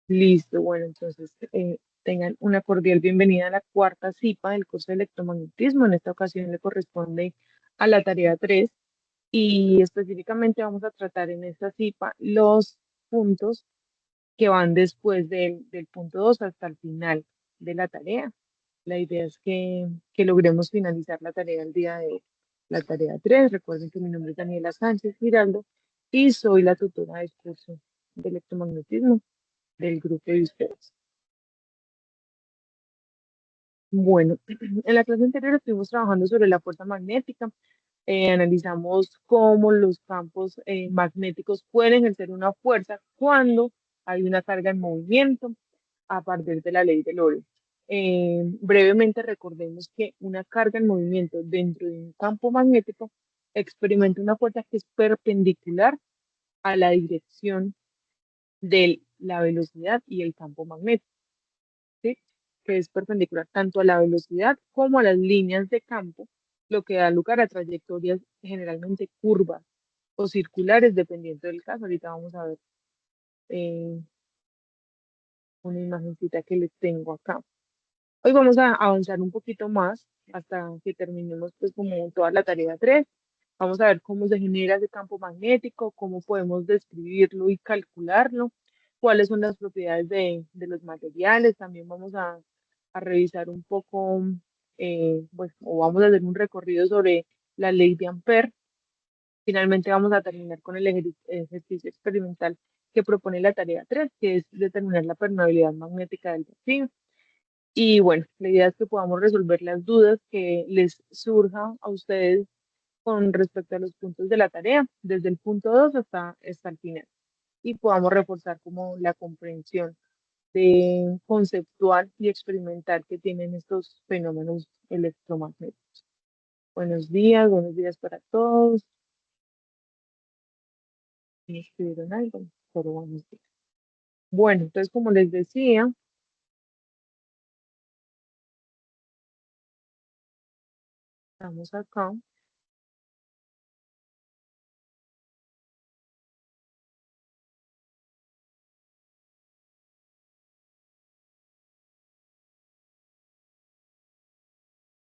Listo, bueno, entonces tengan una cordial bienvenida a la cuarta CIPA del curso de electromagnetismo. En esta ocasión le corresponde a la tarea 3 y específicamente vamos a tratar en esta CIPA los puntos que van después del punto 2 hasta el final de la tarea. La idea es que logremos finalizar la tarea el día de hoy. La tarea 3. Recuerden que mi nombre es Daniela Sánchez Giraldo y soy la tutora del curso de electromagnetismo del grupo de ustedes. Bueno, en la clase anterior estuvimos trabajando sobre la fuerza magnética. Analizamos cómo los campos magnéticos pueden ejercer una fuerza cuando hay una carga en movimiento a partir de la ley de Lorentz. Brevemente recordemos que una carga en movimiento dentro de un campo magnético experimenta una fuerza que es perpendicular a la dirección de la velocidad y el campo magnético. ¿Sí? Que es perpendicular tanto a la velocidad como a las líneas de campo, lo que da lugar a trayectorias generalmente curvas o circulares, dependiendo del caso. Ahorita vamos a ver eh, una imagencita que les tengo acá. Hoy vamos a avanzar un poquito más hasta que terminemos pues como toda la tarea 3. Vamos a ver cómo se genera ese campo magnético, cómo podemos describirlo y calcularlo, cuáles son las propiedades de los materiales. También vamos a revisar un poco, pues, o vamos a hacer un recorrido sobre la ley de Ampère. Finalmente vamos a terminar con el ejercicio experimental que propone la tarea 3, que es determinar la permeabilidad magnética del vacío. Y bueno, la idea es que podamos resolver las dudas que les surja a ustedes con respecto a los puntos de la tarea, desde el punto 2 hasta el final, y podamos reforzar como la comprensión de conceptual y experimental que tienen estos fenómenos electromagnéticos. Buenos días para todos. ¿Me escribieron algo? Pero buenos días. Bueno, entonces como les decía, estamos acá.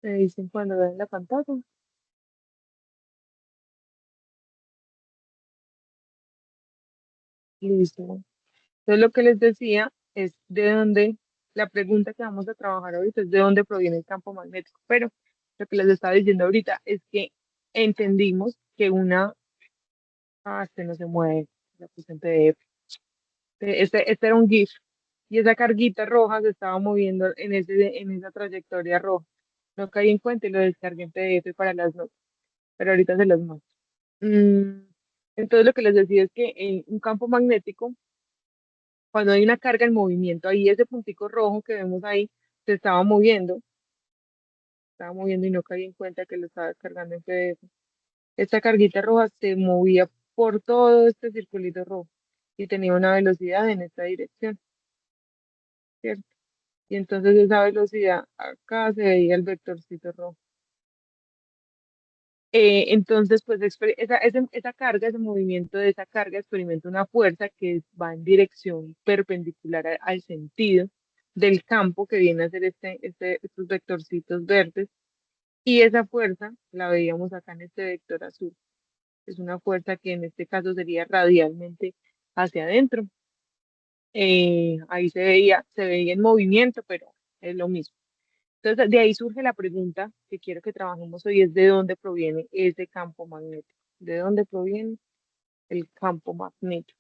Me dicen cuando ven la pantalla. Listo. Entonces lo que les decía es de dónde, la pregunta que vamos a trabajar ahorita es de dónde proviene el campo magnético. Pero lo que les estaba diciendo ahorita es que entendimos que este no se mueve, la puse en PDF. Este era un GIF y esa carguita roja se estaba moviendo en esa trayectoria roja. No caí en cuenta y lo descargué en PDF para las notas, pero ahorita se las muestro. Mm, entonces lo que les decía es que en un campo magnético, cuando hay una carga en movimiento, ahí ese puntico rojo que vemos ahí se estaba moviendo y no caí en cuenta que lo estaba cargando en PDF. Esta carguita roja se movía por todo este circulito rojo y tenía una velocidad en esta dirección, ¿cierto? Y entonces esa velocidad acá se veía el vectorcito rojo. Entonces, pues esa carga, ese movimiento de esa carga experimenta una fuerza que va en dirección perpendicular al sentido del campo que viene a ser estos vectorcitos verdes. Y esa fuerza la veíamos acá en este vector azul. Es una fuerza que en este caso sería radialmente hacia adentro. Ahí se veía en movimiento, pero es lo mismo. Entonces, de ahí surge la pregunta que quiero que trabajemos hoy, es de dónde proviene ese campo magnético. ¿De dónde proviene el campo magnético?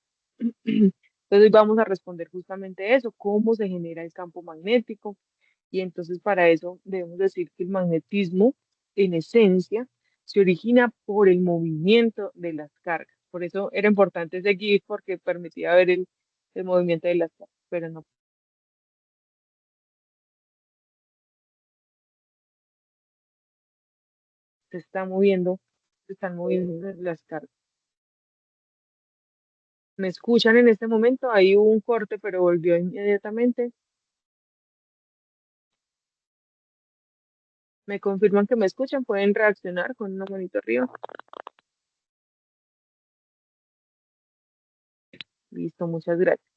Entonces, vamos a responder justamente eso, cómo se genera el campo magnético. Y entonces, para eso debemos decir que el magnetismo, en esencia, se origina por el movimiento de las cargas. Por eso era importante seguir porque permitía ver el movimiento de las cargas, pero no se está moviendo, se están moviendo las cargas. ¿Me escuchan en este momento? Ahí hubo un corte, pero volvió inmediatamente. ¿Me confirman que me escuchan? Pueden reaccionar con una manito arriba. Listo, muchas gracias.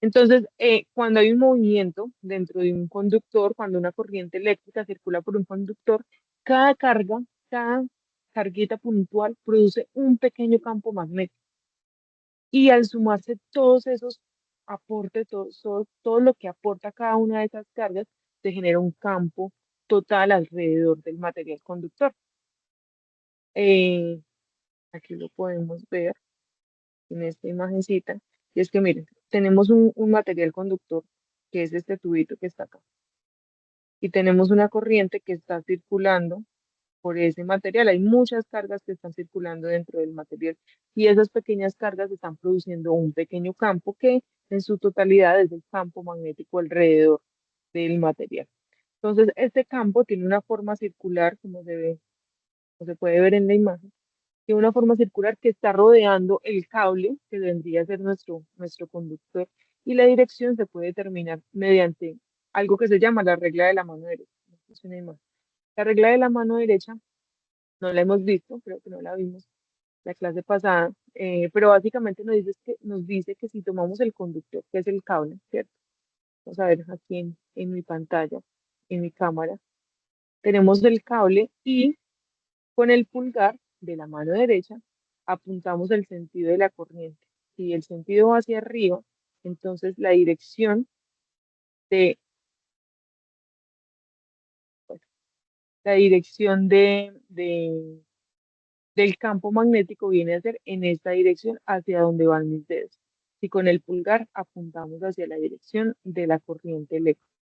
Entonces, cuando hay un movimiento dentro de un conductor, cuando una corriente eléctrica circula por un conductor, cada carga, cada carguita puntual produce un pequeño campo magnético. Y al sumarse todos esos aportes, todo lo que aporta cada una de esas cargas, se genera un campo total alrededor del material conductor. Eh, Aquí lo podemos ver en esta imagencita. Y es que miren, tenemos un material conductor, que es este tubito que está acá. Y tenemos una corriente que está circulando por ese material. Hay muchas cargas que están circulando dentro del material y esas pequeñas cargas están produciendo un pequeño campo que en su totalidad es el campo magnético alrededor del material. Entonces, este campo tiene una forma circular, como se ve, como se puede ver en la imagen, tiene una forma circular que está rodeando el cable que vendría a ser nuestro conductor, y la dirección se puede determinar mediante algo que se llama la regla de la mano derecha. Es una imagen. La regla de la mano derecha no la hemos visto, creo que no la vimos la clase pasada, pero básicamente nos dice que si tomamos el conductor, que es el cable, ¿cierto? Vamos a ver aquí en mi pantalla, en mi cámara, tenemos el cable y con el pulgar de la mano derecha apuntamos el sentido de la corriente. Si el sentido va hacia arriba, entonces la dirección de, pues, la dirección del campo magnético viene a ser en esta dirección hacia donde van mis dedos. Si con el pulgar apuntamos hacia la dirección de la corriente eléctrica,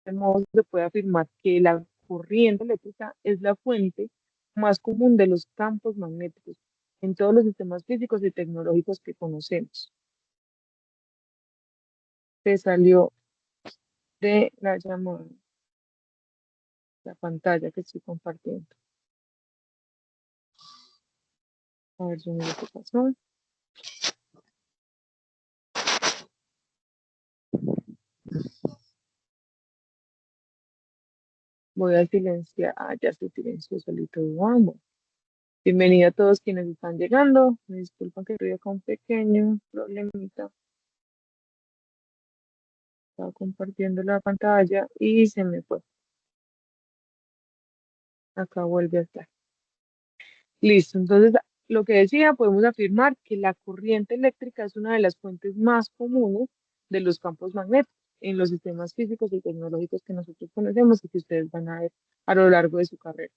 de modo se puede afirmar que la corriente eléctrica es la fuente más común de los campos magnéticos en todos los sistemas físicos y tecnológicos que conocemos. Se salió de la llamada, la pantalla que estoy compartiendo. A ver, yo miro qué pasó. Voy a silenciar. Ah, ya se silenció solito. Vamos. Bienvenido a todos quienes están llegando. Me disculpan que tuve acá un pequeño problemita. Estaba compartiendo la pantalla y se me fue. Acá vuelve a estar. Listo. Entonces, lo que decía, podemos afirmar que la corriente eléctrica es una de las fuentes más comunes de los campos magnéticos en los sistemas físicos y tecnológicos que nosotros conocemos y que ustedes van a ver a lo largo de su carrera.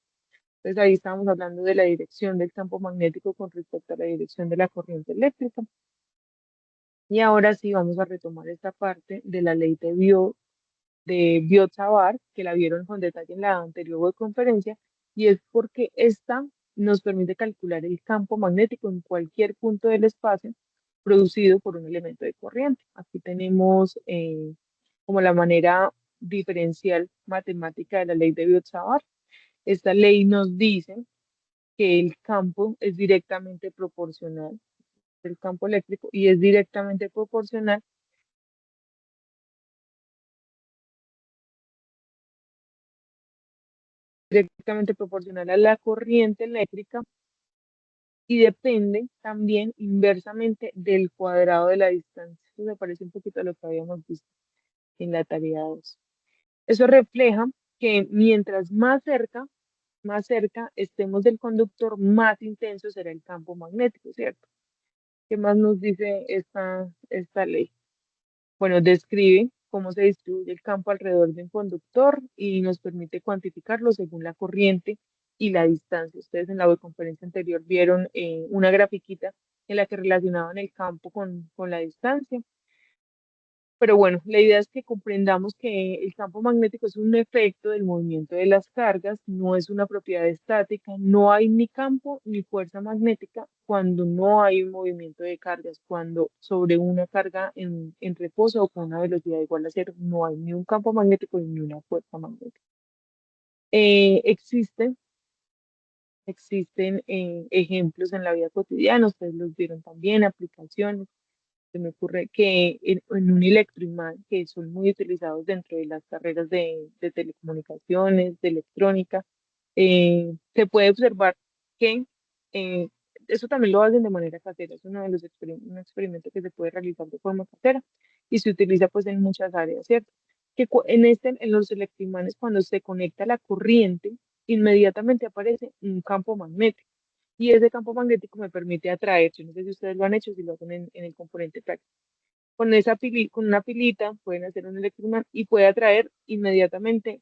Entonces, ahí estábamos hablando de la dirección del campo magnético con respecto a la dirección de la corriente eléctrica. Y ahora sí vamos a retomar esta parte de la ley de Biot-Savart, que la vieron con detalle en la anterior webconferencia, y es porque esta nos permite calcular el campo magnético en cualquier punto del espacio producido por un elemento de corriente. Aquí tenemos como la manera diferencial matemática de la ley de Biot-Savart. Esta ley nos dice que el campo es directamente proporcional, el campo eléctrico, y es directamente proporcional a la corriente eléctrica y depende también inversamente del cuadrado de la distancia. Eso me parece un poquito a lo que habíamos visto en la tarea 2. Eso refleja que mientras más cerca estemos del conductor, más intenso será el campo magnético, ¿cierto? ¿Qué más nos dice esta ley? Bueno, describe cómo se distribuye el campo alrededor de un conductor y nos permite cuantificarlo según la corriente y la distancia. Ustedes en la webconferencia anterior vieron una grafiquita en la que relacionaban el campo con la distancia. Pero bueno, la idea es que comprendamos que el campo magnético es un efecto del movimiento de las cargas, no es una propiedad estática, no hay ni campo ni fuerza magnética cuando no hay un movimiento de cargas, cuando sobre una carga en reposo o con una velocidad igual a cero, no hay ni un campo magnético ni una fuerza magnética. Existen ejemplos en la vida cotidiana, ustedes los vieron también, aplicaciones. Se me ocurre que en un electroimán, que son muy utilizados dentro de las carreras de telecomunicaciones, de electrónica, se puede observar que eso también lo hacen de manera casera, es uno de los un experimento que se puede realizar de forma casera y se utiliza pues en muchas áreas, ¿cierto? En los electroimanes, cuando se conecta la corriente, inmediatamente aparece un campo magnético. Y ese campo magnético me permite atraer, yo no sé si ustedes lo han hecho, si lo hacen en el componente práctico. Con una pilita pueden hacer un electroimán y puede atraer inmediatamente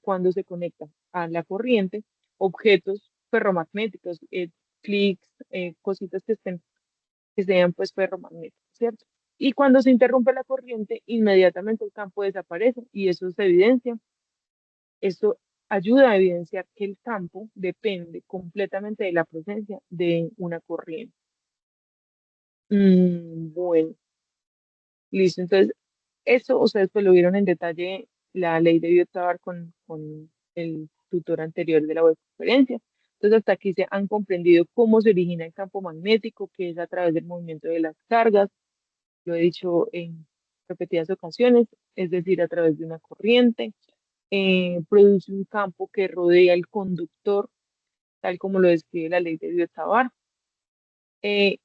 cuando se conecta a la corriente objetos ferromagnéticos, clics, cositas que sean pues ferromagnéticos, ¿cierto? Y cuando se interrumpe la corriente, inmediatamente el campo desaparece y eso se evidencia. Esto ayuda a evidenciar que el campo depende completamente de la presencia de una corriente. Bueno, listo. Entonces, eso ustedes pues lo vieron en detalle la ley de Biot-Savart con el tutor anterior de la webconferencia. Entonces, hasta aquí se han comprendido cómo se origina el campo magnético, que es a través del movimiento de las cargas, lo he dicho en repetidas ocasiones, es decir, a través de una corriente, produce un campo que rodea el conductor, tal como lo describe la ley de Biot-Savart.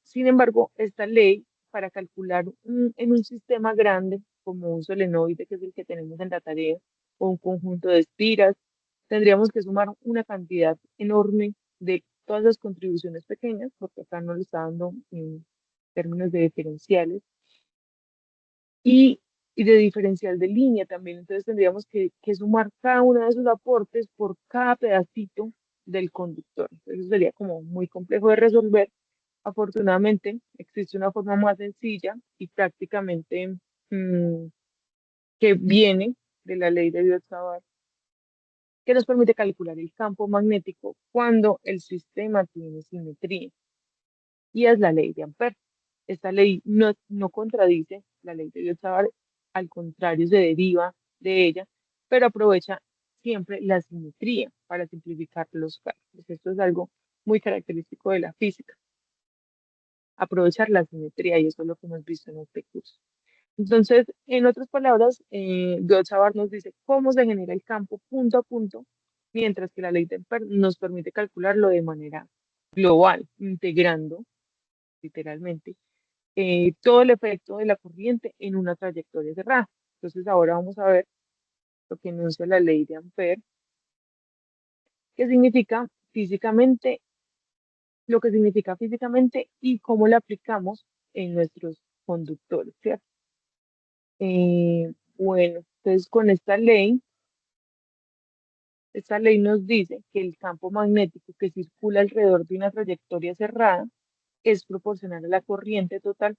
Sin embargo, esta ley, para calcular en un sistema grande, como un solenoide, que es el que tenemos en la tarea, o un conjunto de espiras, tendríamos que sumar una cantidad enorme de todas las contribuciones pequeñas, porque acá no lo está dando en términos de diferenciales, y, y de diferencial de línea también. Entonces tendríamos que sumar cada uno de esos aportes por cada pedacito del conductor. Eso sería como muy complejo de resolver. Afortunadamente, existe una forma más sencilla y prácticamente mm, que viene de la ley de Biot-Savart, que nos permite calcular el campo magnético cuando el sistema tiene simetría. Y es la ley de Ampère. Esta ley no contradice la ley de Biot-Savart, al contrario, se deriva de ella, pero aprovecha siempre la simetría para simplificar los cálculos. Esto es algo muy característico de la física, aprovechar la simetría, y eso es lo que hemos visto en este curso. Entonces, en otras palabras, Biot-Savart nos dice cómo se genera el campo punto a punto, mientras que la ley de Ampère nos permite calcularlo de manera global, integrando literalmente todo el efecto de la corriente en una trayectoria cerrada. Entonces, ahora vamos a ver lo que enuncia la ley de Ampère, que significa físicamente, lo que significa físicamente y cómo la aplicamos en nuestros conductores, ¿cierto? Bueno, entonces con esta ley nos dice que el campo magnético que circula alrededor de una trayectoria cerrada es proporcional a la corriente total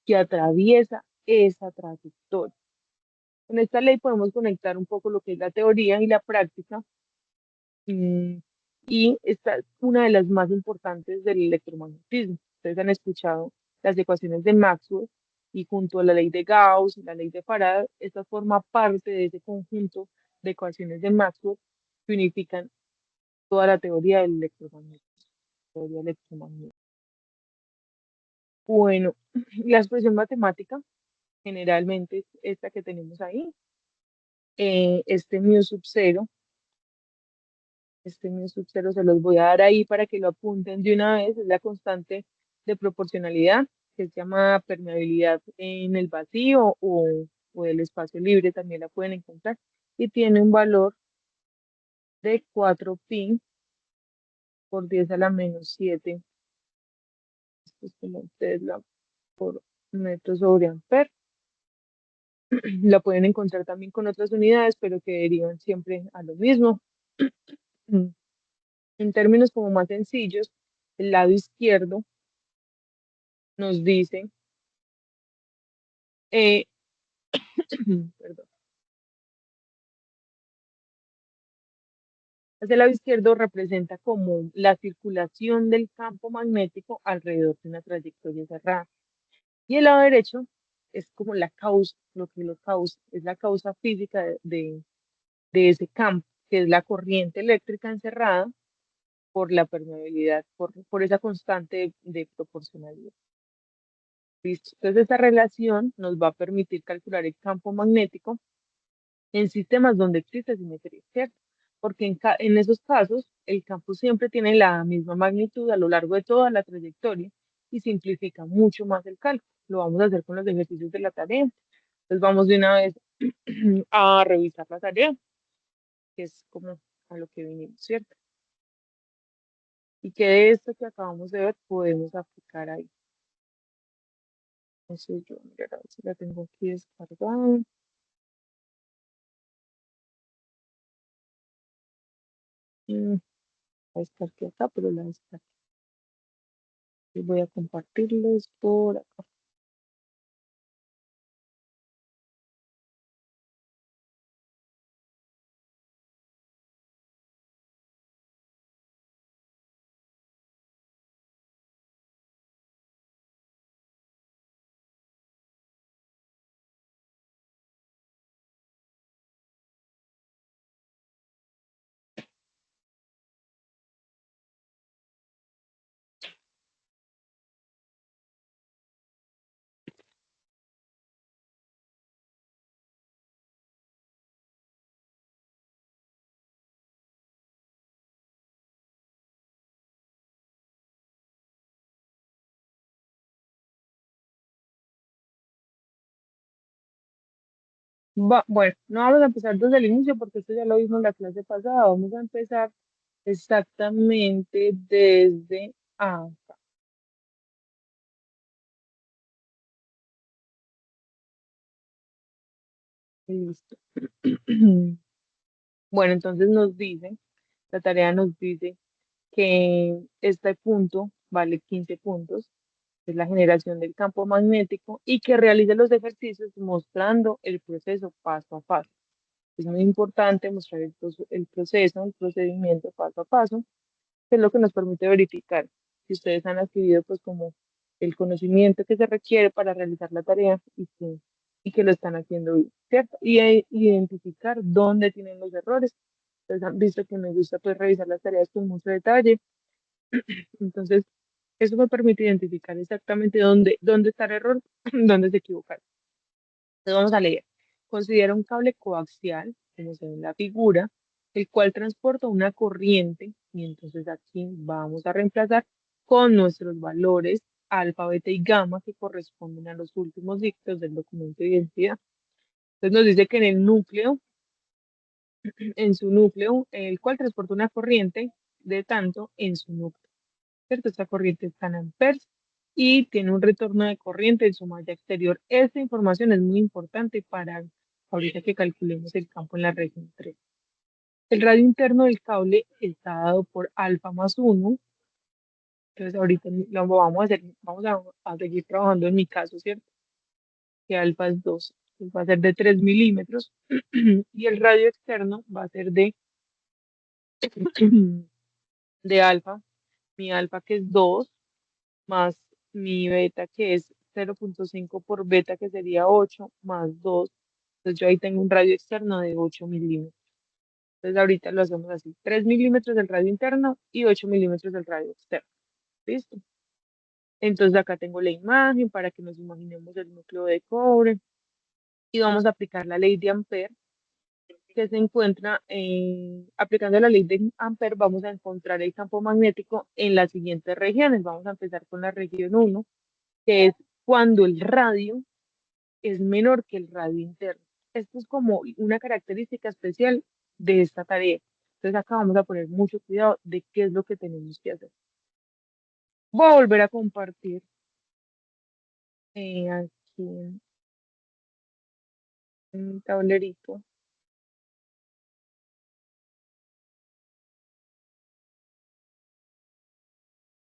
que atraviesa esa trayectoria. Con esta ley podemos conectar un poco lo que es la teoría y la práctica, mm, y esta es una de las más importantes del electromagnetismo. Ustedes han escuchado las ecuaciones de Maxwell y junto a la ley de Gauss y la ley de Faraday, esta forma parte de ese conjunto de ecuaciones de Maxwell que unifican toda la teoría del electromagnetismo. Teoría electromagnética. Bueno, la expresión matemática generalmente es esta que tenemos ahí, este mu sub cero. Este mu sub cero se los voy a dar ahí para que lo apunten de una vez. Es la constante de proporcionalidad, que es llamada permeabilidad en el vacío o el espacio libre, también la pueden encontrar. Y tiene un valor de 4 pi por 10 a la menos 7. Esto es como ustedes la por metro sobre amper. La pueden encontrar también con otras unidades, pero que derivan siempre a lo mismo. En términos como más sencillos, el lado izquierdo nos dice, eh, perdón, hacia el lado izquierdo representa como la circulación del campo magnético alrededor de una trayectoria cerrada. Y el lado derecho es como la causa, lo que lo causa, es la causa física de ese campo, que es la corriente eléctrica encerrada por la permeabilidad, por esa constante de proporcionalidad. ¿Listo? Entonces, esta relación nos va a permitir calcular el campo magnético en sistemas donde existe simetría, ¿cierto? porque en esos casos el campo siempre tiene la misma magnitud a lo largo de toda la trayectoria y simplifica mucho más el cálculo. Lo vamos a hacer con los ejercicios de la tarea. Entonces vamos de una vez a revisar la tarea, que es como a lo que vinimos, ¿cierto? Y que de esto que acabamos de ver podemos aplicar ahí. Entonces yo, mira, a ver si la tengo aquí descargada. Mm, la descargué acá, pero la descargué. Y voy a compartirles por acá. Bueno, no vamos a empezar desde el inicio porque esto ya lo vimos en la clase pasada. Vamos a empezar exactamente desde acá. Listo. Bueno, entonces la tarea nos dice que este punto vale 15 puntos, es la generación del campo magnético, y que realice los ejercicios mostrando el proceso paso a paso. Es muy importante mostrar el procedimiento paso a paso, que es lo que nos permite verificar si ustedes han adquirido pues como el conocimiento que se requiere para realizar la tarea y que lo están haciendo bien, ¿cierto? Y identificar dónde tienen los errores. Ustedes han visto que me gusta pues revisar las tareas con mucho detalle, entonces eso me permite identificar exactamente dónde está el error, dónde se equivocaron. Entonces vamos a leer. Considera un cable coaxial, como se ve en la figura, el cual transporta una corriente, y entonces aquí vamos a reemplazar con nuestros valores alfa, beta y gamma que corresponden a los últimos dígitos del documento de identidad. Entonces nos dice que en su núcleo, el cual transporta una corriente de tanto en su núcleo, ¿cierto? Esta corriente está en amperes y tiene un retorno de corriente en su malla exterior. Esta información es muy importante para ahorita que calculemos el campo en la región 3. El radio interno del cable está dado por alfa más uno. Entonces ahorita lo vamos a hacer, a seguir trabajando en mi caso, ¿cierto? Que alfa es 2. Entonces va a ser de 3 milímetros y el radio externo va a ser de alfa, mi alfa que es 2 más mi beta que es 0,5 por beta que sería 8 más 2. Entonces yo ahí tengo un radio externo de 8 milímetros. Entonces ahorita lo hacemos así, 3 milímetros del radio interno y 8 milímetros del radio externo. ¿Listo? Entonces acá tengo la imagen para que nos imaginemos el núcleo de cobre y vamos a aplicar la ley de Ampere que se encuentra aplicando la ley de Ampere, vamos a encontrar el campo magnético en las siguientes regiones. Vamos a empezar con la región uno, que es cuando el radio es menor que el radio interno. Esto es como una característica especial de esta tarea. Entonces acá vamos a poner mucho cuidado de qué es lo que tenemos que hacer. Voy a volver a compartir aquí en mi tablerito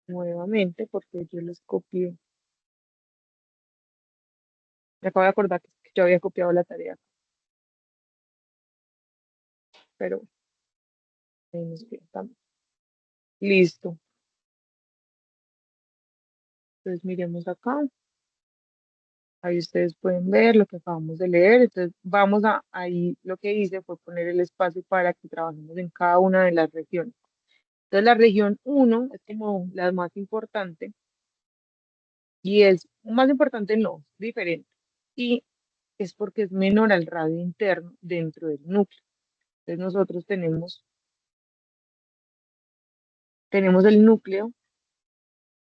nuevamente porque yo les copié. Me acabo de acordar que yo había copiado la tarea, pero ahí nos queda también. Listo. Entonces miremos acá. Ahí ustedes pueden ver lo que acabamos de leer. Entonces ahí lo que hice fue poner el espacio para que trabajemos en cada una de las regiones. Entonces la región uno es como la más importante y es más importante no, diferente. Y es porque es menor al radio interno dentro del núcleo. Entonces nosotros tenemos tenemos el núcleo,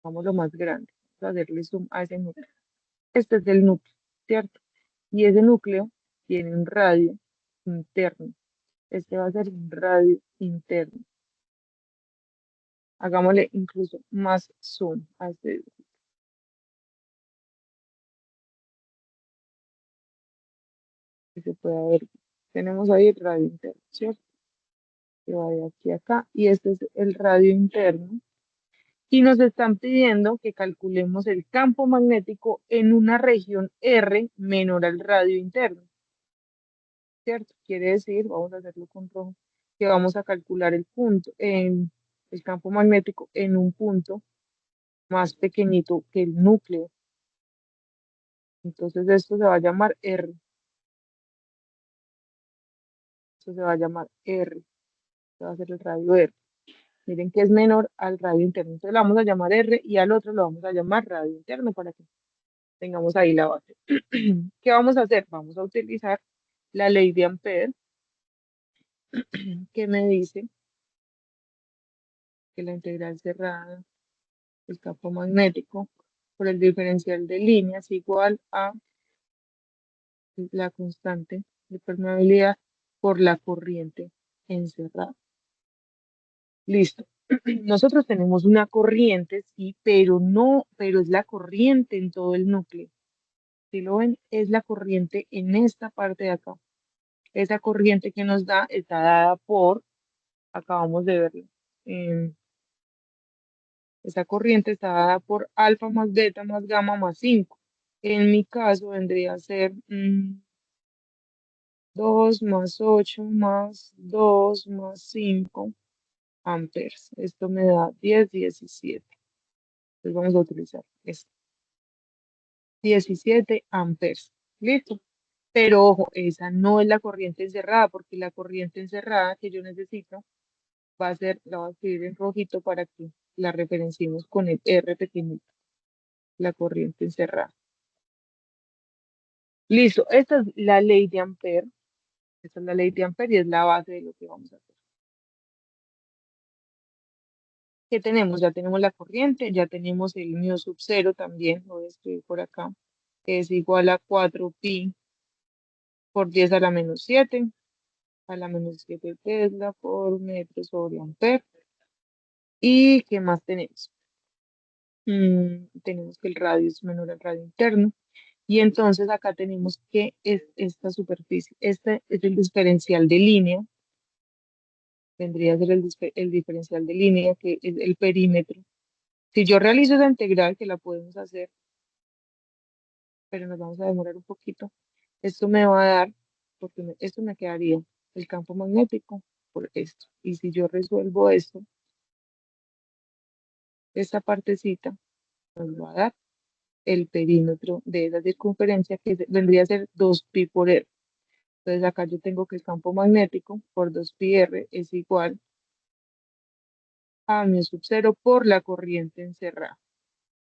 vamos lo más grande, vamos a hacerle zoom a ese núcleo. Este es el núcleo, ¿cierto? Y ese núcleo tiene un radio interno. Este va a ser un radio interno. Hagámosle incluso más zoom a este, que se pueda ver. Tenemos ahí el radio interno, ¿cierto? Que va de aquí a acá. Y este es el radio interno. Y nos están pidiendo que calculemos el campo magnético en una región R menor al radio interno, ¿cierto? Quiere decir, vamos a hacerlo con rojo, que vamos a calcular el punto, en el campo magnético en un punto más pequeñito que el núcleo. Entonces esto se va a llamar R, esto se va a llamar R, este va a ser el radio R. Miren que es menor al radio interno, entonces lo vamos a llamar R y al otro lo vamos a llamar radio interno para que tengamos ahí la base. ¿Qué vamos a hacer? Vamos a utilizar la ley de Ampere, que me dice que la integral cerrada del campo magnético por el diferencial de línea es igual a la constante de permeabilidad por la corriente encerrada. Listo. Nosotros tenemos una corriente, sí, pero no, pero es la corriente en todo el núcleo. Si lo ven, es la corriente en esta parte de acá. Esa corriente que nos da está dada por, acabamos de verlo, esa corriente está dada por alfa más beta más gamma más 5. En mi caso vendría a ser 2 más 8 más 2 más 5 amperes. Esto me da 10, 17. Entonces vamos a utilizar esto. 17 amperes. Listo. Pero ojo, esa no es la corriente encerrada, porque la corriente encerrada que yo necesito va a ser, la voy a escribir en rojito para que la referenciemos con el R pequeñito, la corriente encerrada. Listo, esta es la ley de Ampere, esta es la ley de Ampere y es la base de lo que vamos a hacer. ¿Qué tenemos? Ya tenemos la corriente, ya tenemos el mu sub 0 también, lo voy a escribir por acá, que es igual a 4pi por 10 a la menos 7, a la menos 7 Tesla por metro sobre Ampere. ¿Y qué más tenemos? Tenemos que el radio es menor al radio interno. Y entonces acá tenemos que es esta superficie, este es el diferencial de línea, vendría a ser el diferencial de línea, que es el perímetro. Si yo realizo esa integral, que la podemos hacer, pero nos vamos a demorar un poquito, esto me va a dar, porque esto me quedaría el campo magnético por esto. Y si yo resuelvo esto, esta partecita nos va a dar el perímetro de esa circunferencia, que vendría a ser 2pi por r. Entonces acá yo tengo que el campo magnético por 2pi r es igual a mu sub 0 por la corriente encerrada.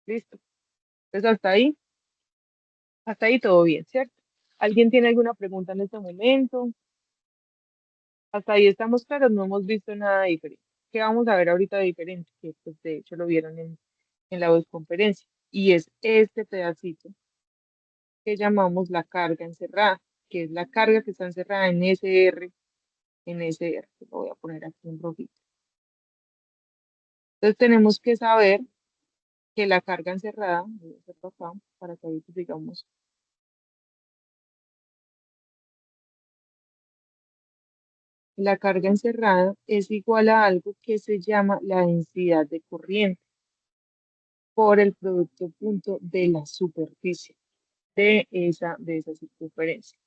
¿Listo? Entonces hasta ahí todo bien, ¿cierto? ¿Alguien tiene alguna pregunta en este momento? Hasta ahí estamos claros, no hemos visto nada diferente. ¿Qué vamos a ver ahorita de diferente? Que pues, de hecho lo vieron en la conferencia. Y es este pedacito que llamamos la carga encerrada, que es la carga que está encerrada en SR, en SR. Lo voy a poner aquí en rojito. Entonces tenemos que saber que la carga encerrada, voy a hacerlo acá para que ahorita digamos, la carga encerrada es igual a algo que se llama la densidad de corriente por el producto punto de la superficie de esa circunferencia.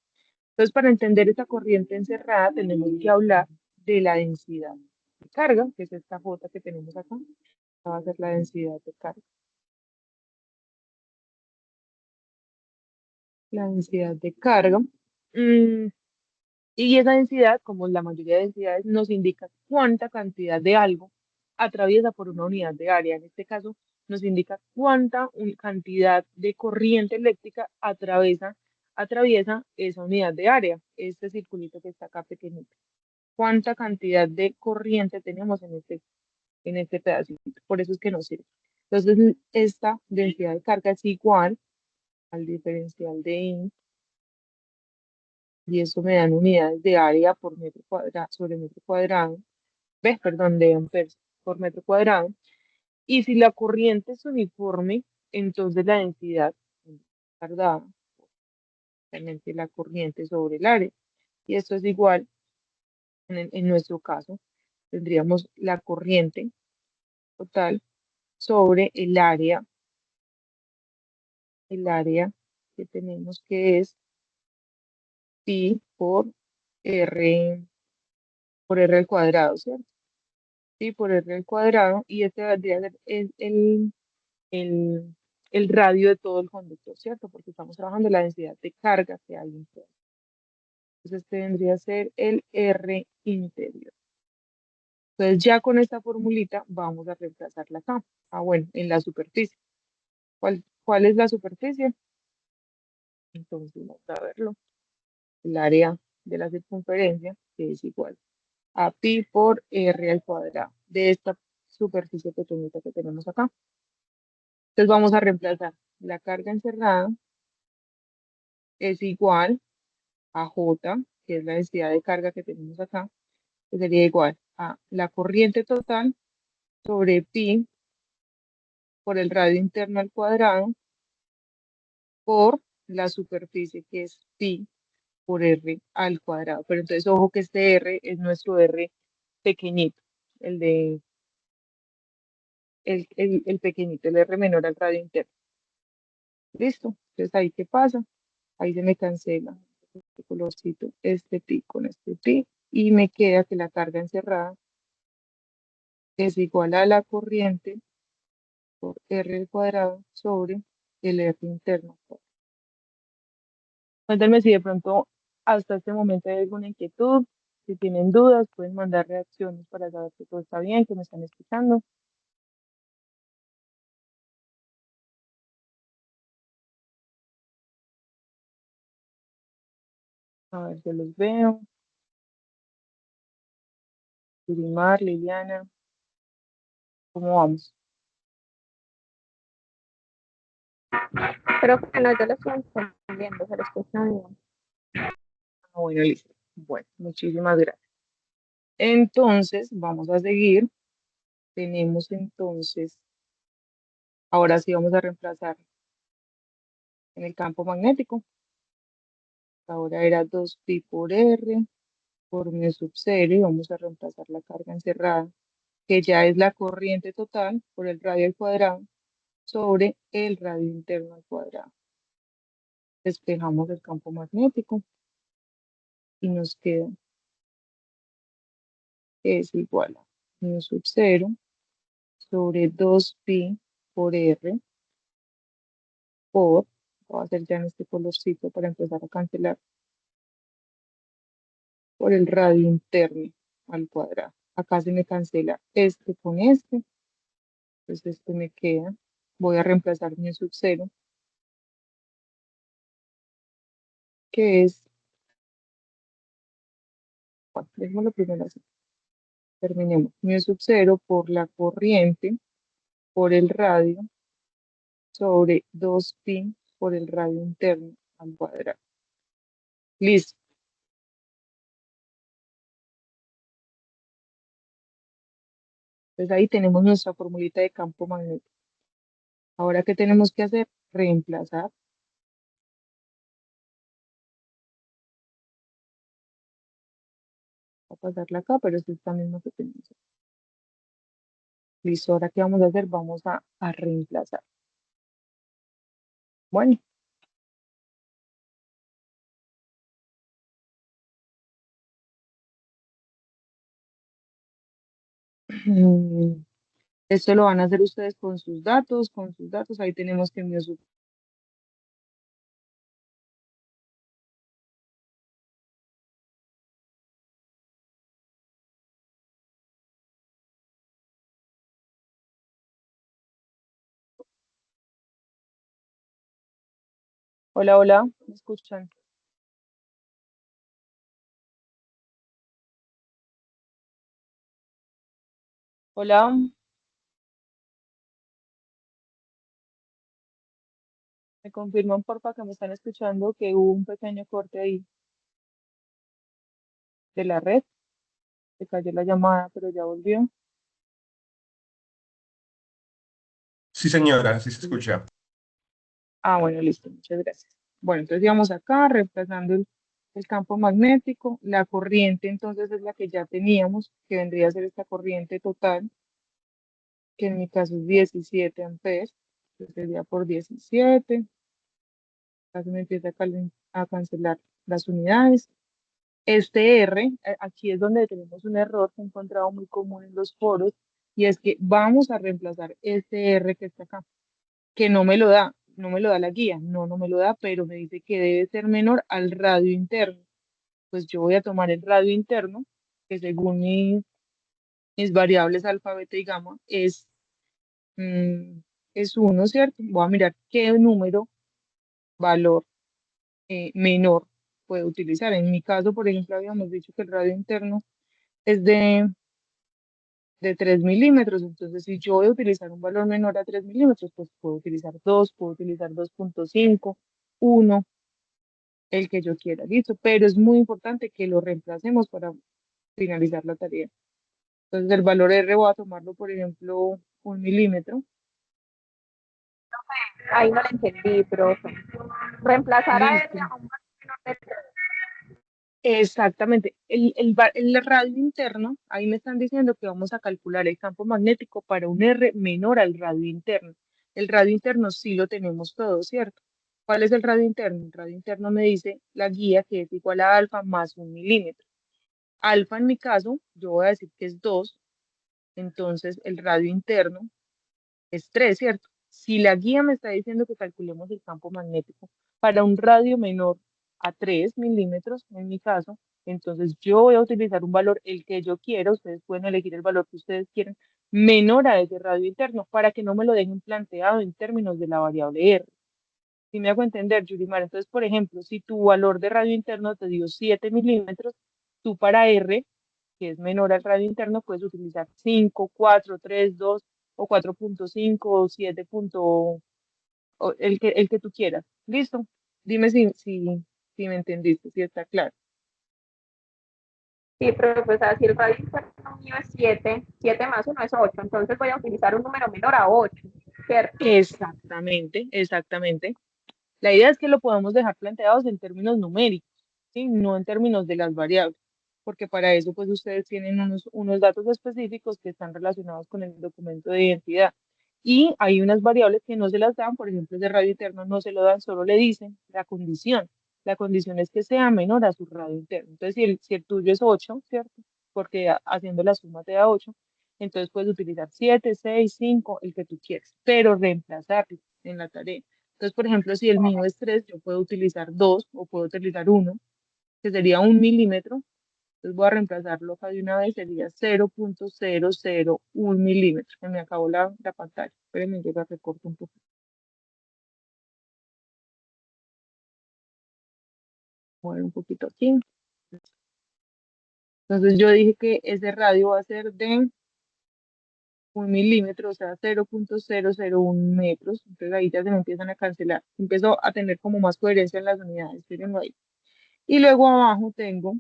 Entonces, para entender esta corriente encerrada, tenemos que hablar de la densidad de carga, que es esta J que tenemos acá. Esta va a ser la densidad de carga. La densidad de carga. Mm, y esa densidad, como la mayoría de densidades, nos indica cuánta cantidad de algo atraviesa por una unidad de área. En este caso, nos indica cuánta cantidad de corriente eléctrica atraviesa esa unidad de área, este circulito que está acá pequeñito. ¿Cuánta cantidad de corriente tenemos en este pedacito. Por eso es que no sirve. Entonces, esta densidad de carga es igual al diferencial de I, y eso me dan unidades de área por metro cuadrado sobre metro cuadrado, ¿ves? Perdón, de amperes por metro cuadrado. Y si la corriente es uniforme, entonces la densidad tardada, realmente la corriente sobre el área. Y esto es igual, en nuestro caso, tendríamos la corriente total sobre el área que tenemos que es pi por r al cuadrado, ¿cierto? Pi por r al cuadrado, y este vendría a ser el, el radio de todo el conductor, ¿cierto? Porque estamos trabajando la densidad de carga que hay en todo. Entonces este vendría a ser el R interior. Entonces ya con esta formulita vamos a reemplazarla acá. Ah, bueno, en la superficie. ¿Cuál es la superficie? Entonces vamos a verlo. El área de la circunferencia, que es igual a pi por r al cuadrado de esta superficie pequeñita que tenemos acá. Entonces vamos a reemplazar la carga encerrada es igual a J, que es la densidad de carga que tenemos acá, que sería igual a la corriente total sobre pi por el radio interno al cuadrado por la superficie, que es pi por r al cuadrado. Pero entonces, ojo que este r es nuestro r pequeñito, el de el pequeñito, el r menor al radio interno. ¿Listo? Entonces, ahí, ¿qué pasa? Ahí se me cancela este colorcito, este pi con este pi, y me queda que la carga encerrada es igual a la corriente por r al cuadrado sobre el r interno. Cuéntenme si de pronto hasta este momento hay alguna inquietud, si tienen dudas, pueden mandar reacciones para saber que todo está bien, que me están escuchando. A ver, yo los veo. Yurimar, Liliana, ¿cómo vamos? Creo que no, yo lo estoy entendiendo, se lo escucha bien. Ah, bueno, listo. Bueno, muchísimas gracias. Entonces, vamos a seguir. Tenemos entonces, ahora sí vamos a reemplazar en el campo magnético. Ahora era 2pi por r por mu sub 0, y vamos a reemplazar la carga encerrada, que ya es la corriente total por el radio al cuadrado sobre el radio interno al cuadrado. Despejamos el campo magnético y nos queda que es igual a mu sub 0 sobre 2pi por r por, voy a hacer ya en este colorcito para empezar a cancelar, por el radio interno al cuadrado. Acá se me cancela este con este, entonces este me queda. Voy a reemplazar mu sub 0, que es, bueno, dejémoslo primero así. Terminemos. Mu sub 0 por la corriente por el radio sobre 2pi por el radio interno al cuadrado. Listo. Entonces ahí tenemos nuestra formulita de campo magnético. Ahora, ¿qué tenemos que hacer? Reemplazar. Voy a pasarla acá, pero es esta misma que tenemos. Listo. Ahora, ¿qué vamos a hacer? Vamos a reemplazar. Bueno. Esto lo van a hacer ustedes con sus datos, con sus datos. Ahí tenemos que enviar su... Hola, hola, ¿me escuchan? Hola. Me confirman, porfa, que me están escuchando que hubo un pequeño corte ahí de la red. Se cayó la llamada, pero ya volvió. Sí, señora, sí se escucha. Ah, bueno, listo, muchas gracias. Bueno, entonces íbamos acá, reemplazando el campo magnético. La corriente, entonces, es la que ya teníamos, que vendría a ser esta corriente total, que en mi caso es 17 amperes. Entonces sería por 17. Acá se me empieza a cancelar las unidades. Este R, aquí es donde tenemos un error que he encontrado muy común en los foros, y es que vamos a reemplazar este R que está acá, que no me lo da la guía, no me lo da, pero me dice que debe ser menor al radio interno. Pues yo voy a tomar el radio interno, que según mis variables alfa, beta y gamma mm, es uno, ¿cierto? Voy a mirar qué número, valor menor puedo utilizar. En mi caso, por ejemplo, habíamos dicho que el radio interno es de 3 milímetros. Entonces, si yo voy a utilizar un valor menor a 3 milímetros, pues puedo utilizar 2, puedo utilizar 2,5, 1, el que yo quiera, listo. Pero es muy importante que lo reemplacemos para finalizar la tarea. Entonces, el valor R voy a tomarlo, por ejemplo, 1 milímetro. Ahí no le entendí, profe. Reemplazar a R Listo. a un valor de 3. Exactamente. El radio interno, ahí me están diciendo que vamos a calcular el campo magnético para un R menor al radio interno. El radio interno sí lo tenemos todo, ¿cierto? ¿Cuál es el radio interno? El radio interno me dice la guía que es igual a alfa más 1 milímetro. Alfa en mi caso, yo voy a decir que es 2, entonces el radio interno es 3, ¿cierto? Si la guía me está diciendo que calculemos el campo magnético para un radio menor a 3 milímetros, en mi caso, entonces yo voy a utilizar un valor, el que yo quiera, ustedes pueden elegir el valor que ustedes quieran, menor a ese radio interno, para que no me lo dejen planteado en términos de la variable R. Si me hago entender, Yurimar, entonces, por ejemplo, si tu valor de radio interno te dio 7 milímetros, tú para R, que es menor al radio interno, puedes utilizar 5, 4, 3, 2 o 4,5 o 7. O el que tú quieras. ¿Listo? Dime si me entendiste, si está claro. Sí, pero pues así el radio interno mío es 7, 7 más 1 es 8, entonces voy a utilizar un número menor a 8, ¿cierto? Exactamente, exactamente. La idea es que lo podamos dejar planteados en términos numéricos, ¿sí? No en términos de las variables, porque para eso pues ustedes tienen unos datos específicos que están relacionados con el documento de identidad. Y hay unas variables que no se las dan, por ejemplo, ese radio interno no se lo dan, solo le dicen la condición. La condición es que sea menor a su radio interno. Entonces, si el tuyo es 8, ¿cierto? Porque haciendo la suma te da 8, entonces puedes utilizar 7, 6, 5, el que tú quieras, pero reemplazarlo en la tarea. Entonces, por ejemplo, si el mío es 3, yo puedo utilizar 2 o puedo utilizar 1, que sería 1 milímetro. Entonces voy a reemplazarlo acá de una vez, sería 0,001 milímetro. Se me acabó la pantalla. Espérenme, yo la recorto un poco. Voy a ver un poquito aquí. Entonces yo dije que ese radio va a ser de 1 milímetro, o sea, 0,001 metros. Entonces ahí ya se me empiezan a cancelar. Empiezo a tener como más coherencia en las unidades. Espérenme ahí. Y luego abajo tengo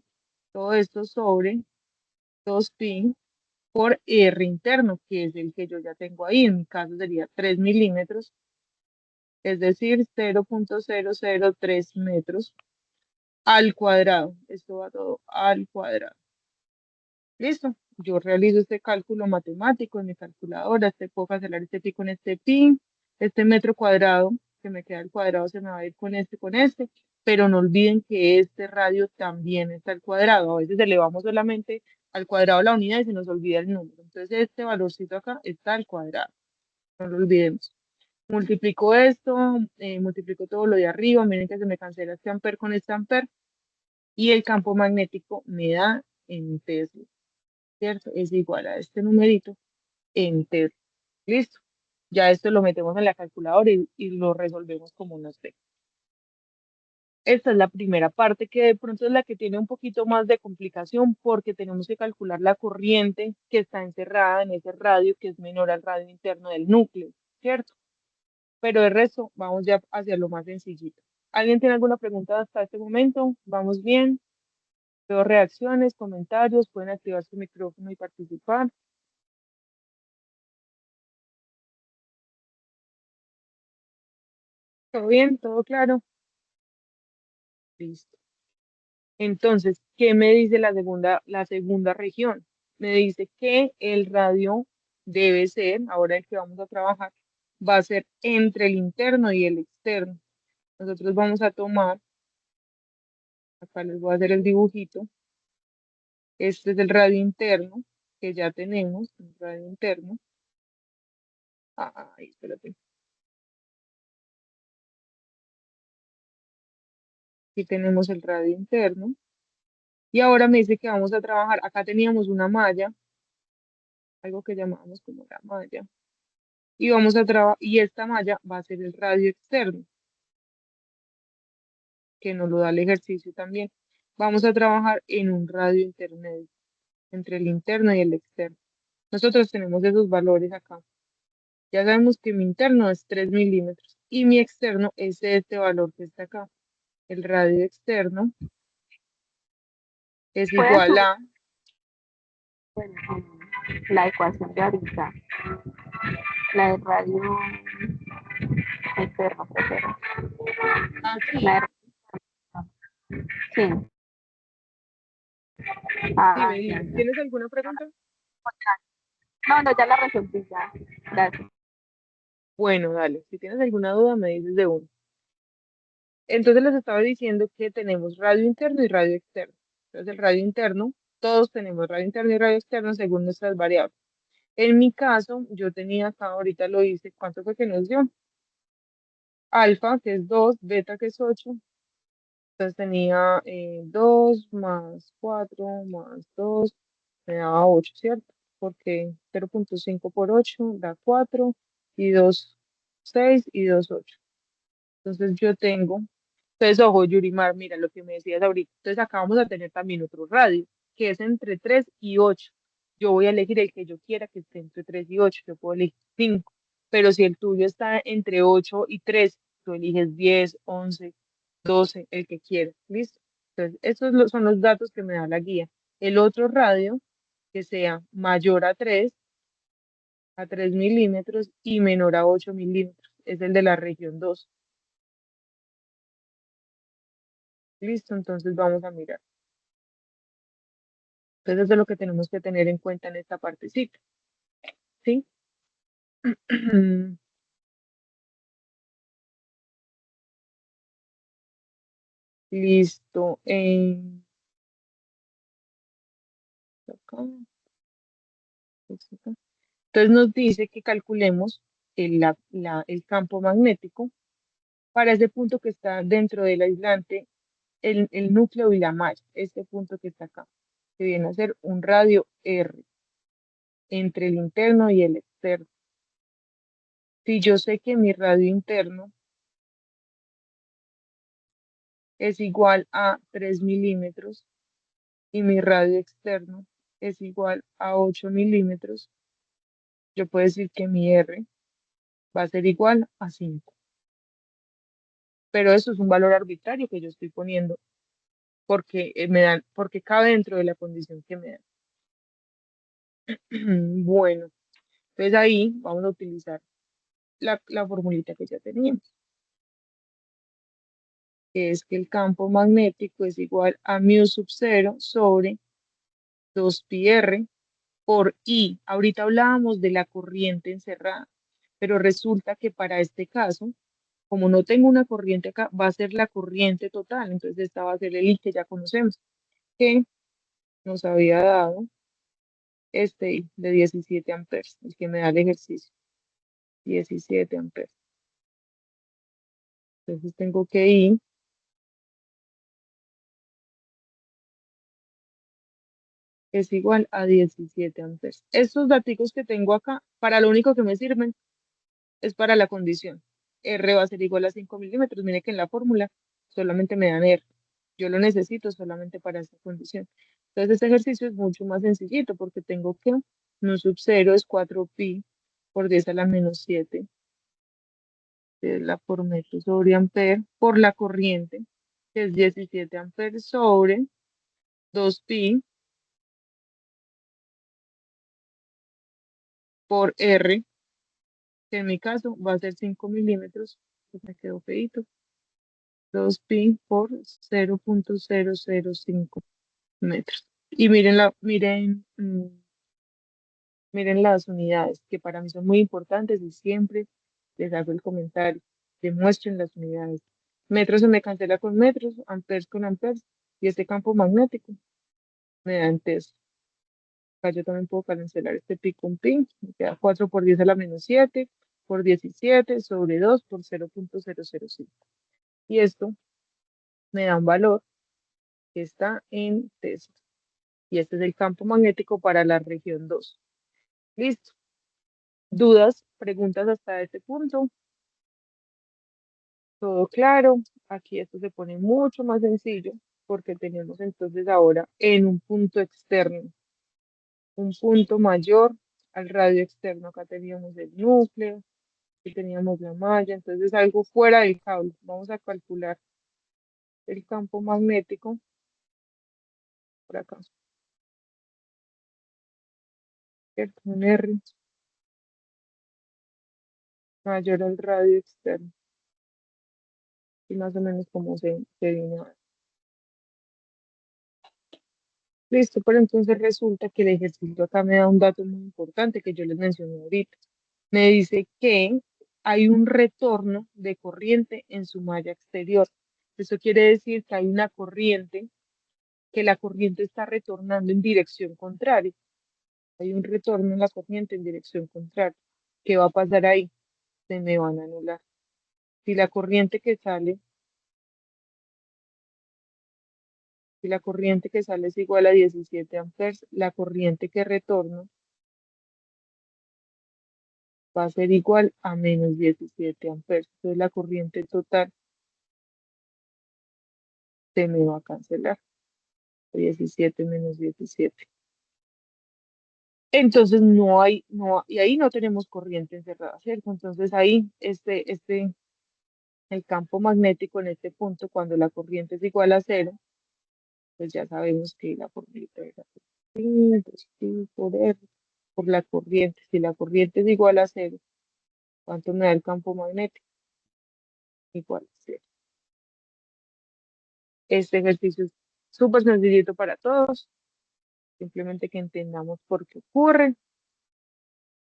todo esto sobre 2pi por R interno, que es el que yo ya tengo ahí. En mi caso sería 3 milímetros, es decir, 0,003 metros al cuadrado. Esto va todo al cuadrado. Listo. Yo realizo este cálculo matemático en mi calculadora. Puedo cancelar este pi con este pi. Este metro cuadrado, que me queda al cuadrado, se me va a ir con este. Pero no olviden que este radio también está al cuadrado. A veces elevamos solamente al cuadrado la unidad y se nos olvida el número. Entonces, este valorcito acá está al cuadrado. No lo olvidemos. Multiplico esto, multiplico todo lo de arriba. Miren que se me cancela este amper con este amper. Y el campo magnético me da en Tesla. ¿Cierto? Es igual a este numerito entero. Listo. Ya esto lo metemos en la calculadora y lo resolvemos como nos dé. Esta es la primera parte que de pronto es la que tiene un poquito más de complicación porque tenemos que calcular la corriente que está encerrada en ese radio que es menor al radio interno del núcleo, ¿cierto? pero el resto vamos ya hacia lo más sencillito. ¿Alguien tiene alguna pregunta hasta este momento? ¿Vamos bien? Veo reacciones, comentarios, pueden activar su micrófono y participar. ¿Todo bien? ¿Todo claro? Listo. Entonces, ¿qué me dice la segunda región? Me dice que el radio debe ser, ahora el que vamos a trabajar, va a ser entre el interno y el externo. Nosotros vamos a tomar, acá les voy a hacer el dibujito. Este es el radio interno que ya tenemos, el radio interno. Ay, espérate. Aquí tenemos el radio interno. Y ahora me dice que vamos a trabajar. Acá teníamos una malla, algo que llamábamos como la malla. Y vamos a trabajar, y esta malla va a ser el radio externo, que nos lo da el ejercicio también. Vamos a trabajar en un radio intermedio, entre el interno y el externo. Nosotros tenemos esos valores acá. Ya sabemos que mi interno es 3 milímetros y mi externo es este valor que está acá. El radio externo es Pueden igual subir a, la ecuación de ahorita, la de radio externo, prefiero. aquí. La de, sí. Dime, Ya, dime, ya. ¿tienes alguna pregunta? No, no, ya la resolví ya. Gracias. Bueno, dale, si tienes alguna duda me dices de uno. Entonces les estaba diciendo que tenemos radio interno y radio externo. Entonces el radio interno, todos tenemos radio interno y radio externo según nuestras variables. En mi caso, yo tenía acá, ahorita lo hice, ¿cuánto fue que nos dio? Alfa, que es 2, beta, que es 8. Entonces tenía 2 más 4 más 2, me daba 8, ¿cierto? Porque 0,5 por 8 da 4 y 2, 6 y 2, 8. Entonces yo tengo, entonces ojo, Yurimar, mira lo que me decías ahorita. Entonces acá vamos a tener también otro radio, que es entre 3 y 8. Yo voy a elegir el que yo quiera que esté entre 3 y 8. Yo puedo elegir 5. Pero si el tuyo está entre 8 y 3, tú eliges 10, 11, 12, el que quieras. ¿Listo? Entonces, son los datos que me da la guía. El otro radio, que sea mayor a 3 milímetros y menor a 8 milímetros, es el de la región 2. Listo, entonces vamos a mirar. Entonces, eso es lo que tenemos que tener en cuenta en esta partecita, ¿sí? Listo. Acá, acá. Entonces nos dice que calculemos el campo magnético para ese punto que está dentro del aislante, el núcleo y la malla, este punto que está acá, que viene a ser un radio R entre el interno y el externo. Si yo sé que mi radio interno es igual a 3 milímetros y mi radio externo es igual a 8 milímetros, yo puedo decir que mi R va a ser igual a 5. Pero eso es un valor arbitrario que yo estoy poniendo porque porque cabe dentro de la condición que me dan. Bueno, entonces ahí vamos a utilizar la formulita que ya teníamos, que es que el campo magnético es igual a mu sub 0 sobre 2 pi r por I. Ahorita hablábamos de la corriente encerrada, pero resulta que para este caso, como no tengo una corriente acá, va a ser la corriente total. Entonces esta va a ser el I que ya conocemos, que nos había dado este I de 17 amperes, el que me da el ejercicio, 17 amperes. Entonces tengo que I es igual a 17 amperes. Estos datos que tengo acá, para lo único que me sirven es para la condición. R va a ser igual a 5 milímetros. Mire que en la fórmula solamente me dan R. Yo lo necesito solamente para esta condición. Entonces, este ejercicio es mucho más sencillito porque tengo que nu sub 0 es 4 pi por 10 a la menos 7 que es la por metro sobre amper, por la corriente, que es 17 amperes sobre 2pi por R, que en mi caso va a ser 5 milímetros, pues me quedó feito, 2pi por 0,005 metros. Y miren las unidades, que para mí son muy importantes y siempre les hago el comentario. Demuestren las unidades. Metros se me cancela con metros, amperes con amperes, y este campo magnético me da en Tesla. Acá yo también puedo cancelar este pi con pi, me queda 4 por 10 a la menos 7 por 17 sobre 2 por 0,005. Y esto me da un valor que está en Tesla. Y este es el campo magnético para la región 2. Listo. ¿Dudas, preguntas hasta este punto? Todo claro. Aquí esto se pone mucho más sencillo porque tenemos entonces ahora en un punto externo, un punto mayor al radio externo. Acá teníamos el núcleo, aquí teníamos la malla, entonces algo fuera del cable. Vamos a calcular el campo magnético por acá, ¿cierto? Un R mayor al radio externo. Y más o menos como se viene a ver. Listo, pero entonces resulta que el ejercicio acá me da un dato muy importante que yo les mencioné ahorita. Me dice que hay un retorno de corriente en su malla exterior. Eso quiere decir que hay una corriente, que la corriente está retornando en dirección contraria. Hay un retorno en la corriente en dirección contraria. ¿Qué va a pasar ahí? Se me van a anular. Si la corriente que sale, si la corriente que sale es igual a 17 amperes, la corriente que retorno va a ser igual a menos 17 amperes. Entonces la corriente total se me va a cancelar. 17 menos 17. Entonces y ahí no tenemos corriente encerrada, ¿cierto? Entonces ahí el campo magnético en este punto, cuando la corriente es igual a cero, pues ya sabemos que la corriente es así, entonces, sí, por la corriente. Si la corriente es igual a cero, ¿cuánto me da el campo magnético? Igual a cero. Este ejercicio es súper sencillito para todos, simplemente que entendamos por qué ocurre.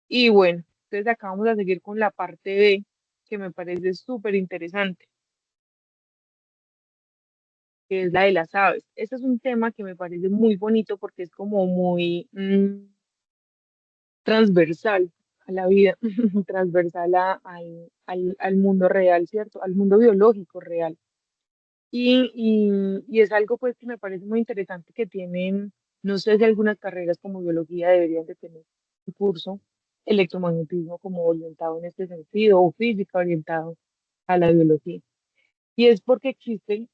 Y bueno, entonces acá vamos a seguir con la parte B, que me parece súper interesante, que es la de las aves. Este es un tema que me parece muy bonito porque es como muy transversal a la vida, transversal al mundo real, ¿cierto? Al mundo biológico real. Y es algo pues que me parece muy interesante que tienen, no sé si algunas carreras como biología deberían de tener un curso electromagnetismo como orientado en este sentido, o física orientado a la biología. Y es porque existe,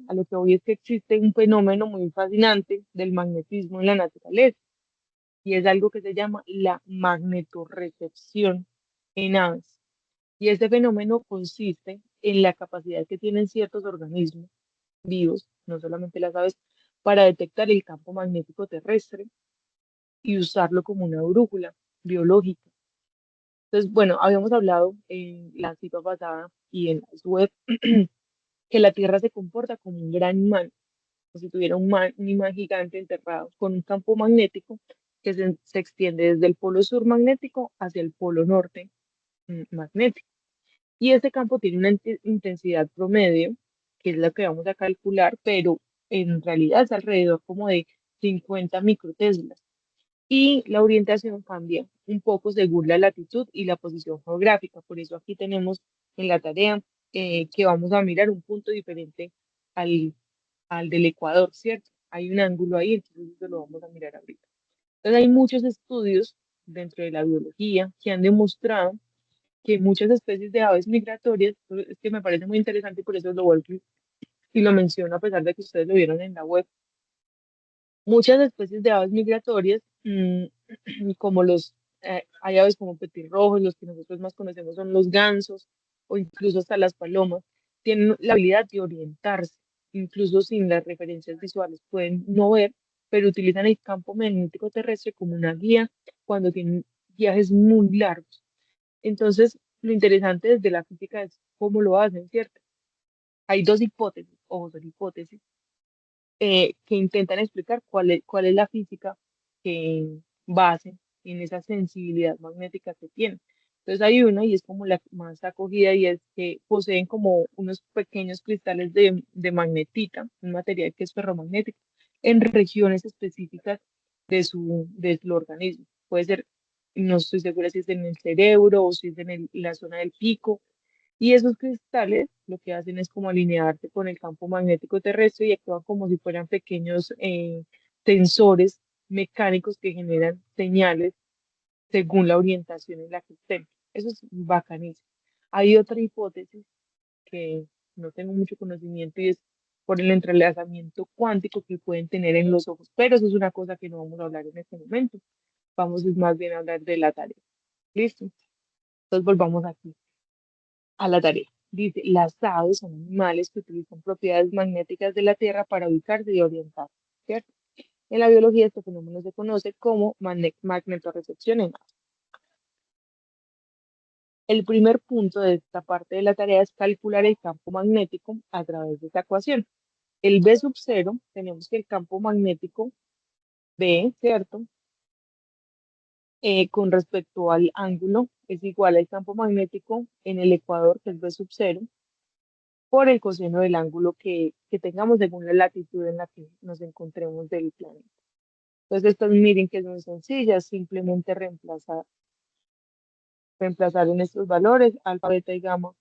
a lo que voy es que existe un fenómeno muy fascinante del magnetismo en la naturaleza, y es algo que se llama la magnetorrecepción en aves. Y este fenómeno consiste en la capacidad que tienen ciertos organismos vivos, no solamente las aves, para detectar el campo magnético terrestre y usarlo como una brújula biológica. Entonces, bueno, habíamos hablado en la cita pasada y en las web que la Tierra se comporta como un gran imán, como si tuviera un imán gigante enterrado, con un campo magnético que se extiende desde el polo sur magnético hacia el polo norte magnético. Y este campo tiene una intensidad promedio, que es la que vamos a calcular, pero en realidad es alrededor como de 50 microteslas. Y la orientación cambia un poco según la latitud y la posición geográfica. Por eso aquí tenemos en la tarea que vamos a mirar un punto diferente al, al del Ecuador, ¿cierto? Hay un ángulo ahí, entonces eso lo vamos a mirar ahorita. Entonces hay muchos estudios dentro de la biología que han demostrado que muchas especies de aves migratorias, es que me parece muy interesante y por eso lo vuelvo y lo menciono a pesar de que ustedes lo vieron en la web, muchas especies de aves migratorias, como hay aves como petirrojos, los que nosotros más conocemos son los gansos, o incluso hasta las palomas, tienen la habilidad de orientarse, incluso sin las referencias visuales. Pueden no ver, pero utilizan el campo magnético terrestre como una guía cuando tienen viajes muy largos. Entonces, lo interesante desde la física es cómo lo hacen, ¿cierto? Hay dos hipótesis, o son hipótesis, que intentan explicar cuál es la física que base en esa sensibilidad magnética que tienen. Entonces hay una y es como la más acogida y es que poseen como unos pequeños cristales de magnetita, un material que es ferromagnético, en regiones específicas del organismo. Puede ser, no estoy segura si es en el cerebro o si es en la zona del pico, y esos cristales lo que hacen es como alinearse con el campo magnético terrestre y actúan como si fueran pequeños tensores mecánicos que generan señales según la orientación en la que estén. Eso es bacanísimo. Hay otra hipótesis que no tengo mucho conocimiento y es por el entrelazamiento cuántico que pueden tener en los ojos, pero eso es una cosa que no vamos a hablar en este momento. Vamos es más bien a hablar de la tarea. ¿Listo? Entonces volvamos aquí a la tarea. Dice, las aves son animales que utilizan propiedades magnéticas de la Tierra para ubicarse y orientarse, ¿cierto? En la biología este fenómeno se conoce como magnetorrecepción en aves. El primer punto de esta parte de la tarea es calcular el campo magnético a través de esta ecuación. El B sub 0, tenemos que el campo magnético B, ¿cierto? Con respecto al ángulo, es igual al campo magnético en el ecuador, que es B sub 0, por el coseno del ángulo que tengamos según la latitud en la que nos encontremos del planeta. Entonces, estas miren que es muy sencilla, simplemente reemplazar en estos valores, alfa, beta y gamma,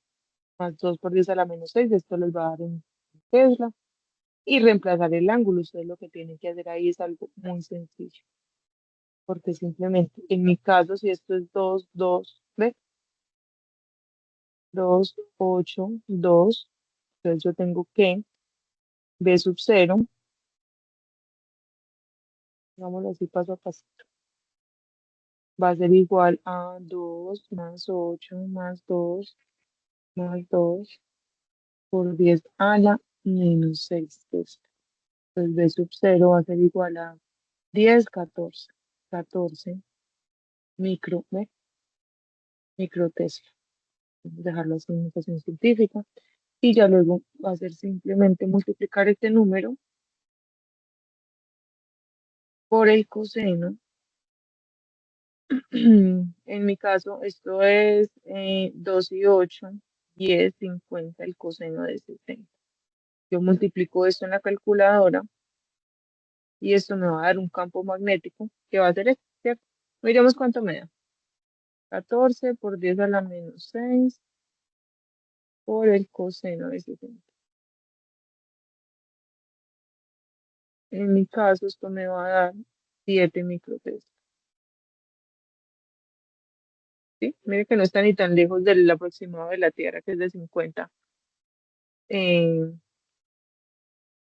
más 2 por 10 a la menos 6, esto les va a dar en Tesla, y reemplazar el ángulo. Ustedes lo que tienen que hacer ahí es algo muy sencillo, porque simplemente, en mi caso, si esto es 2, 2, ¿ve? 2, 8, 2, entonces yo tengo que B sub 0, digámoslo así paso a paso, va a ser igual a 2 más 8 más 2 más 2 por 10 a la menos 6. Entonces B sub 0 va a ser igual a 10, 14. 14 micro, ¿ve? Microtesla. Vamos a dejarlo así en notación científica. Y ya luego va a ser simplemente multiplicar este número por el coseno. En mi caso, esto es 2 y 8, 10, 50, el coseno de 60. Yo multiplico esto en la calculadora y esto me va a dar un campo magnético que va a ser este, ¿cierto? Miremos cuánto me da. 14 por 10 a la menos 6 por el coseno de 60. En mi caso, esto me va a dar 7 microtesla. ¿Sí? Mire que no está ni tan lejos del aproximado de la Tierra, que es de 50 eh,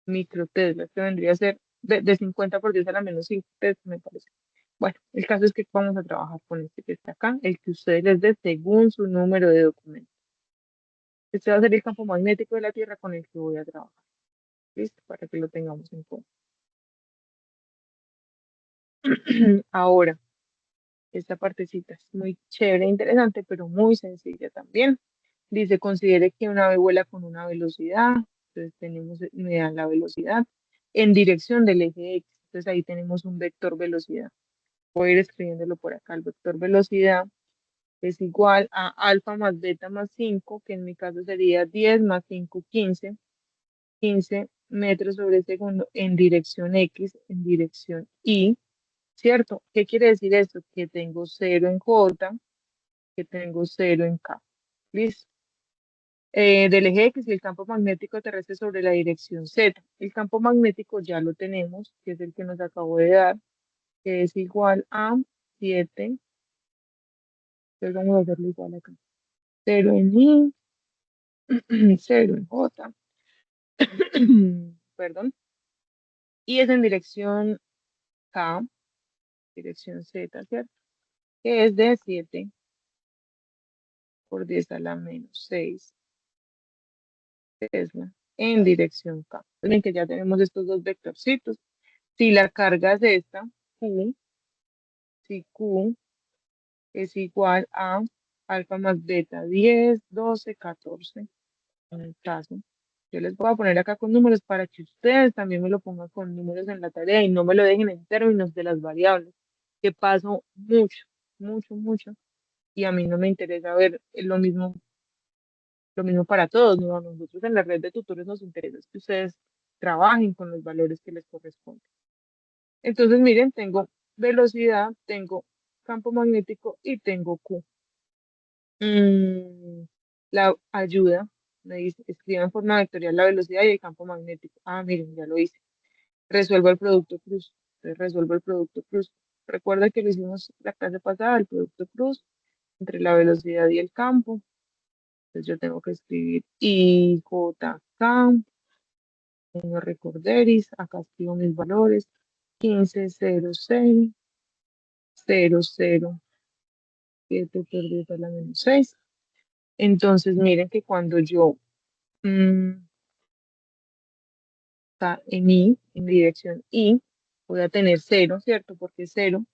microtesla, que vendría a ser de 50 por 10 a la menos 5 tesla, me parece. Bueno, el caso es que vamos a trabajar con este que está acá, el que ustedes les dé según su número de documento. Este va a ser el campo magnético de la Tierra con el que voy a trabajar. ¿Listo? Para que lo tengamos en cuenta. Ahora, esta partecita es muy chévere e interesante, pero muy sencilla también. Dice, considere que un ave vuela con una velocidad. Entonces tenemos, me dan la velocidad en dirección del eje X. Entonces ahí tenemos un vector velocidad. Voy a ir escribiéndolo por acá. El vector velocidad es igual a alfa más beta más 5, que en mi caso sería 10 más 5, 15. 15 metros sobre segundo en dirección X, en dirección Y, ¿cierto? ¿Qué quiere decir esto? Que tengo 0 en J, que tengo 0 en K. ¿Listo? Del eje X y el campo magnético terrestre sobre la dirección Z. El campo magnético ya lo tenemos, que es el que nos acabo de dar, que es igual a 7. Entonces vamos a hacerlo igual acá. 0 en I, 0 en J, perdón, y es en dirección K, dirección Z, ¿cierto? Que es de 7 por 10 a la menos 6 Tesla en dirección K. Miren que ya tenemos estos dos vectorcitos. Si la carga es esta, Q, si Q es igual a alfa más beta 10, 12, 14, en el caso. Yo les voy a poner acá con números para que ustedes también me lo pongan con números en la tarea y no me lo dejen en términos de las variables, que paso mucho, mucho, mucho, y a mí no me interesa ver lo mismo para todos, ¿no? A nosotros en la red de tutores nos interesa es que ustedes trabajen con los valores que les corresponden. Entonces, miren, tengo velocidad, tengo campo magnético y tengo Q. La ayuda, me dice, escriba en forma vectorial la velocidad y el campo magnético. Ah, miren, ya lo hice. Resuelvo el producto cruz. Entonces, resuelvo el producto cruz. Recuerda que lo hicimos la clase pasada, el producto cruz entre la velocidad y el campo. Entonces, yo tengo que escribir IJK, no recorderis, acá escribo mis valores, 15, 0, 6, 0, 0, 7 por 10 a la menos 6. Entonces, miren que cuando yo está en I, en dirección I, voy a tener 0, ¿cierto? Porque 0,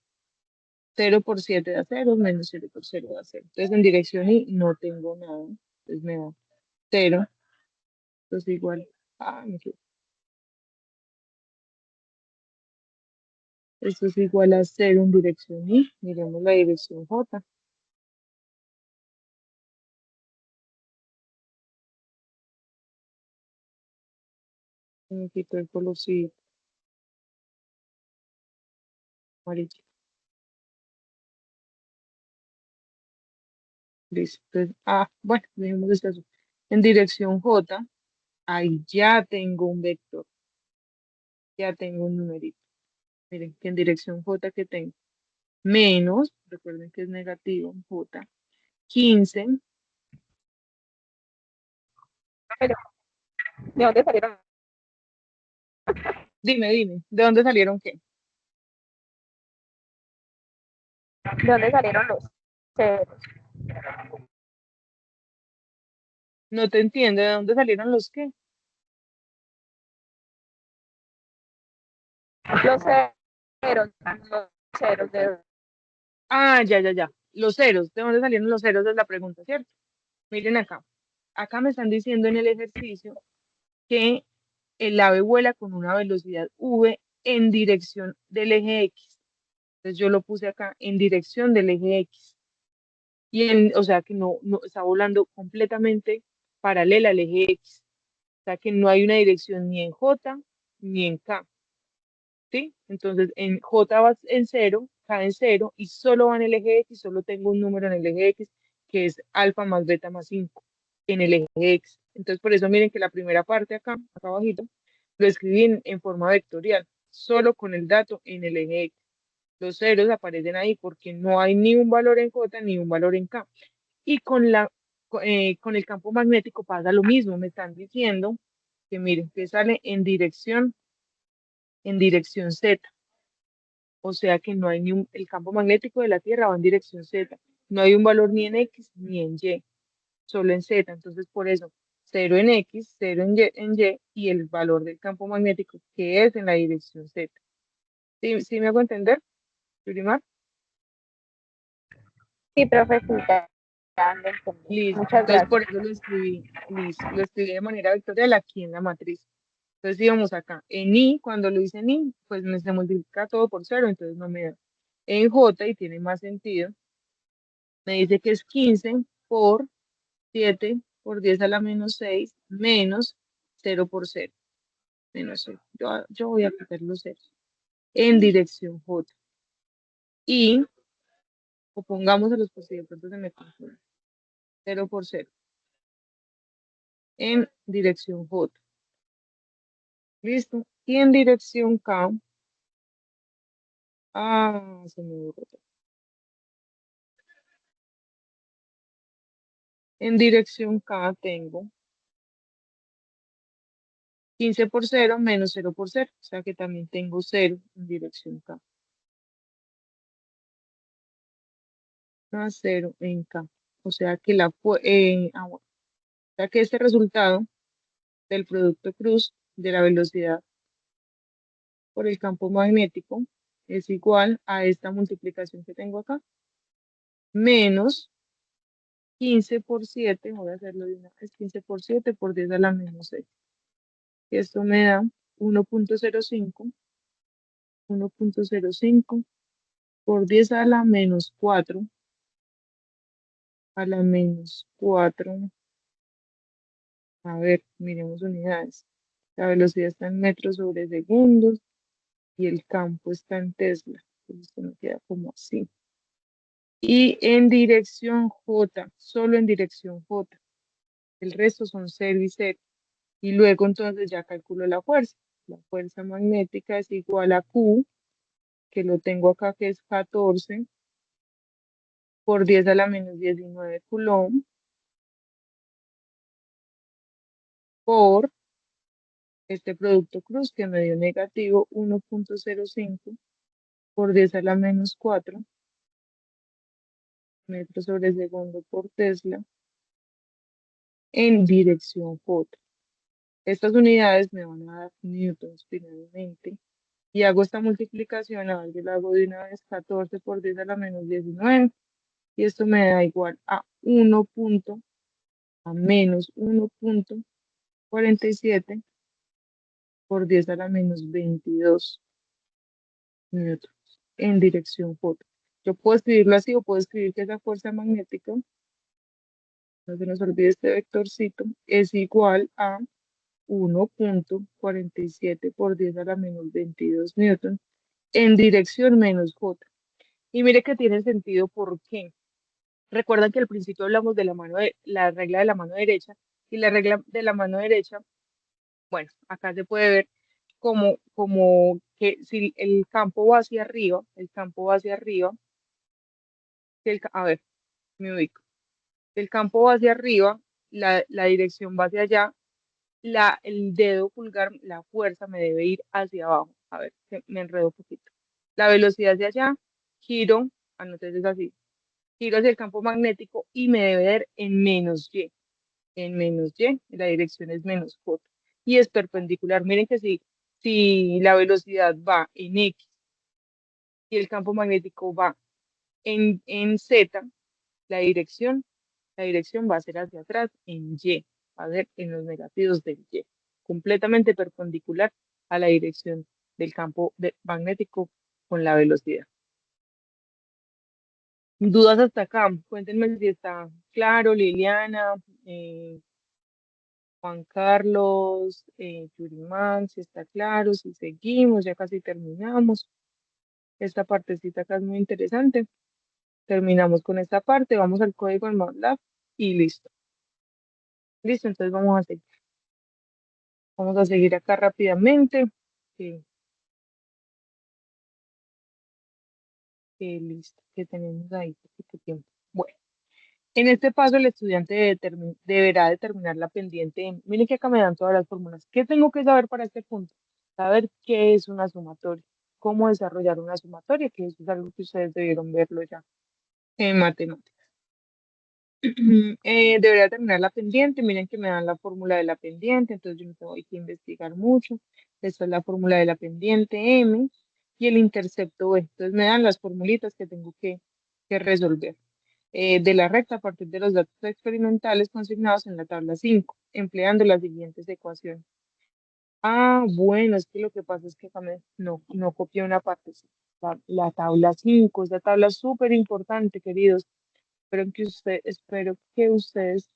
0 por 7 da 0, menos 0 por 0 da 0. Entonces, en dirección I no tengo nada. Entonces, me da 0. Entonces, igual, me equivoqué. Esto es igual a 0 en dirección I. Miremos la dirección J. Me quito el colorcito amarillo. Listo. Entonces, bueno, dejemos esto así. En dirección J, ahí ya tengo un vector, ya tengo un numerito. Miren que en dirección J que tengo menos, recuerden que es negativo, J, 15. Pero, ¿de dónde salieron? Dime, ¿de dónde salieron qué? ¿De dónde salieron los ceros? No te entiendo, ¿de dónde salieron los qué? Los ceros, los ceros de Ya. Los ceros, ¿de dónde salieron los ceros? Es la pregunta, ¿cierto? Miren acá. Acá me están diciendo en el ejercicio que el ave vuela con una velocidad v en dirección del eje X. Entonces yo lo puse acá en dirección del eje X. O sea que no está volando completamente paralela al eje X. O sea que no hay una dirección ni en J ni en K. ¿Sí? Entonces en J va en 0, K en 0 y solo va en el eje X, solo tengo un número en el eje X que es alfa más beta más 5 en el eje X. Entonces por eso miren que la primera parte acá abajito, lo escribí en forma vectorial, solo con el dato en el eje X. Los ceros aparecen ahí porque no hay ni un valor en J ni un valor en K. Y con el campo magnético pasa lo mismo, me están diciendo que miren, que sale en dirección Z. O sea que no hay el campo magnético de la Tierra va en dirección Z. No hay un valor ni en X ni en Y, solo en Z. Entonces, por eso, 0 en X, 0 en Y y el valor del campo magnético que es en la dirección Z. ¿Sí me hago entender, Yurimar? Sí, profe, sí, ya lo entendí. Listo. Muchas Entonces, por gracias. eso lo escribí, listo. Lo escribí de manera vectorial aquí en la matriz. Entonces, íbamos acá. En I, cuando lo hice en I, pues se multiplica todo por 0, entonces no me da. En J, y tiene más sentido, me dice que es 15 por 7 por 10 a la menos 6 menos 0 por 0. Menos 0. Yo voy a quitar los ceros. En dirección J. Y, o pongámoslos por si de pronto se me confunde. 0 por 0. En dirección J. ¿Listo? Y en dirección K. Se me borró. En dirección K tengo 15 por 0 menos 0 por 0. O sea que también tengo 0 en dirección K. Más 0 en K. O sea que bueno, o sea que este resultado del producto cruz de la velocidad por el campo magnético es igual a esta multiplicación que tengo acá, menos 15 por 7, voy a hacerlo de una vez, 15 por 7 por 10 a la menos 6. Y esto me da 1.05, 1.05 por 10 a la menos 4, a la menos 4. A ver, miremos unidades. La velocidad está en metros sobre segundos y el campo está en Tesla. Entonces esto me queda como así. Y en dirección J, solo en dirección J. El resto son 0 y 0. Y luego entonces ya calculo la fuerza. La fuerza magnética es igual a Q, que lo tengo acá, que es 14 por 10 a la menos 19 coulomb, por este producto cruz que me dio negativo 1.05 por 10 a la menos 4 metros sobre segundo por Tesla en dirección J. Estas unidades me van a dar newtons finalmente. Y hago esta multiplicación, a ver, yo la hago de una vez, 14 por 10 a la menos 19. Y esto me da igual a menos 1.47 por 10 a la menos 22 newtons en dirección J. Yo puedo escribirlo así o puedo escribir que esa fuerza magnética, no se nos olvide este vectorcito, es igual a 1.47 por 10 a la menos 22 newtons en dirección menos J. Y mire que tiene sentido. ¿Por qué? Recuerdan que al principio hablamos de la regla de la mano derecha, y la regla de la mano derecha, bueno, acá se puede ver como que si el campo va hacia arriba, el campo va hacia arriba, a ver, me ubico. El campo va hacia arriba, la dirección va hacia allá, el dedo pulgar, la fuerza me debe ir hacia abajo. A ver, me enredo un poquito. La velocidad hacia allá, giro, entonces así, giro hacia el campo magnético y me debe dar en menos Y. En menos Y, la dirección es menos J. Y es perpendicular. Miren que si la velocidad va en X y el campo magnético va en Z, la dirección, la dirección va a ser hacia atrás en Y, va a ser en los negativos del Y, completamente perpendicular a la dirección del campo magnético con la velocidad. ¿Dudas hasta acá? Cuéntenme si está claro, Liliana, Juan Carlos, Yurimán, si está claro, si seguimos, ya casi terminamos. Esta partecita acá es muy interesante. Terminamos con esta parte, vamos al código en MATLAB y listo. Listo, entonces vamos a seguir acá rápidamente. Sí, listo, que tenemos ahí poquito tiempo. Bueno, en este paso el estudiante deberá determinar la pendiente M. Miren que acá me dan todas las fórmulas. ¿Qué tengo que saber para este punto? Saber qué es una sumatoria, cómo desarrollar una sumatoria, que eso es algo que ustedes debieron verlo ya en matemáticas. Debería terminar la pendiente. Miren que me dan la fórmula de la pendiente, entonces yo no tengo que investigar mucho. Esta es la fórmula de la pendiente M y el intercepto B. Entonces me dan las formulitas que tengo que resolver. De la recta a partir de los datos experimentales consignados en la tabla 5, empleando las siguientes ecuaciones. Bueno, es que lo que pasa es que acá no copié una parte. La tabla 5, esta tabla es súper importante, queridos. Espero que ustedes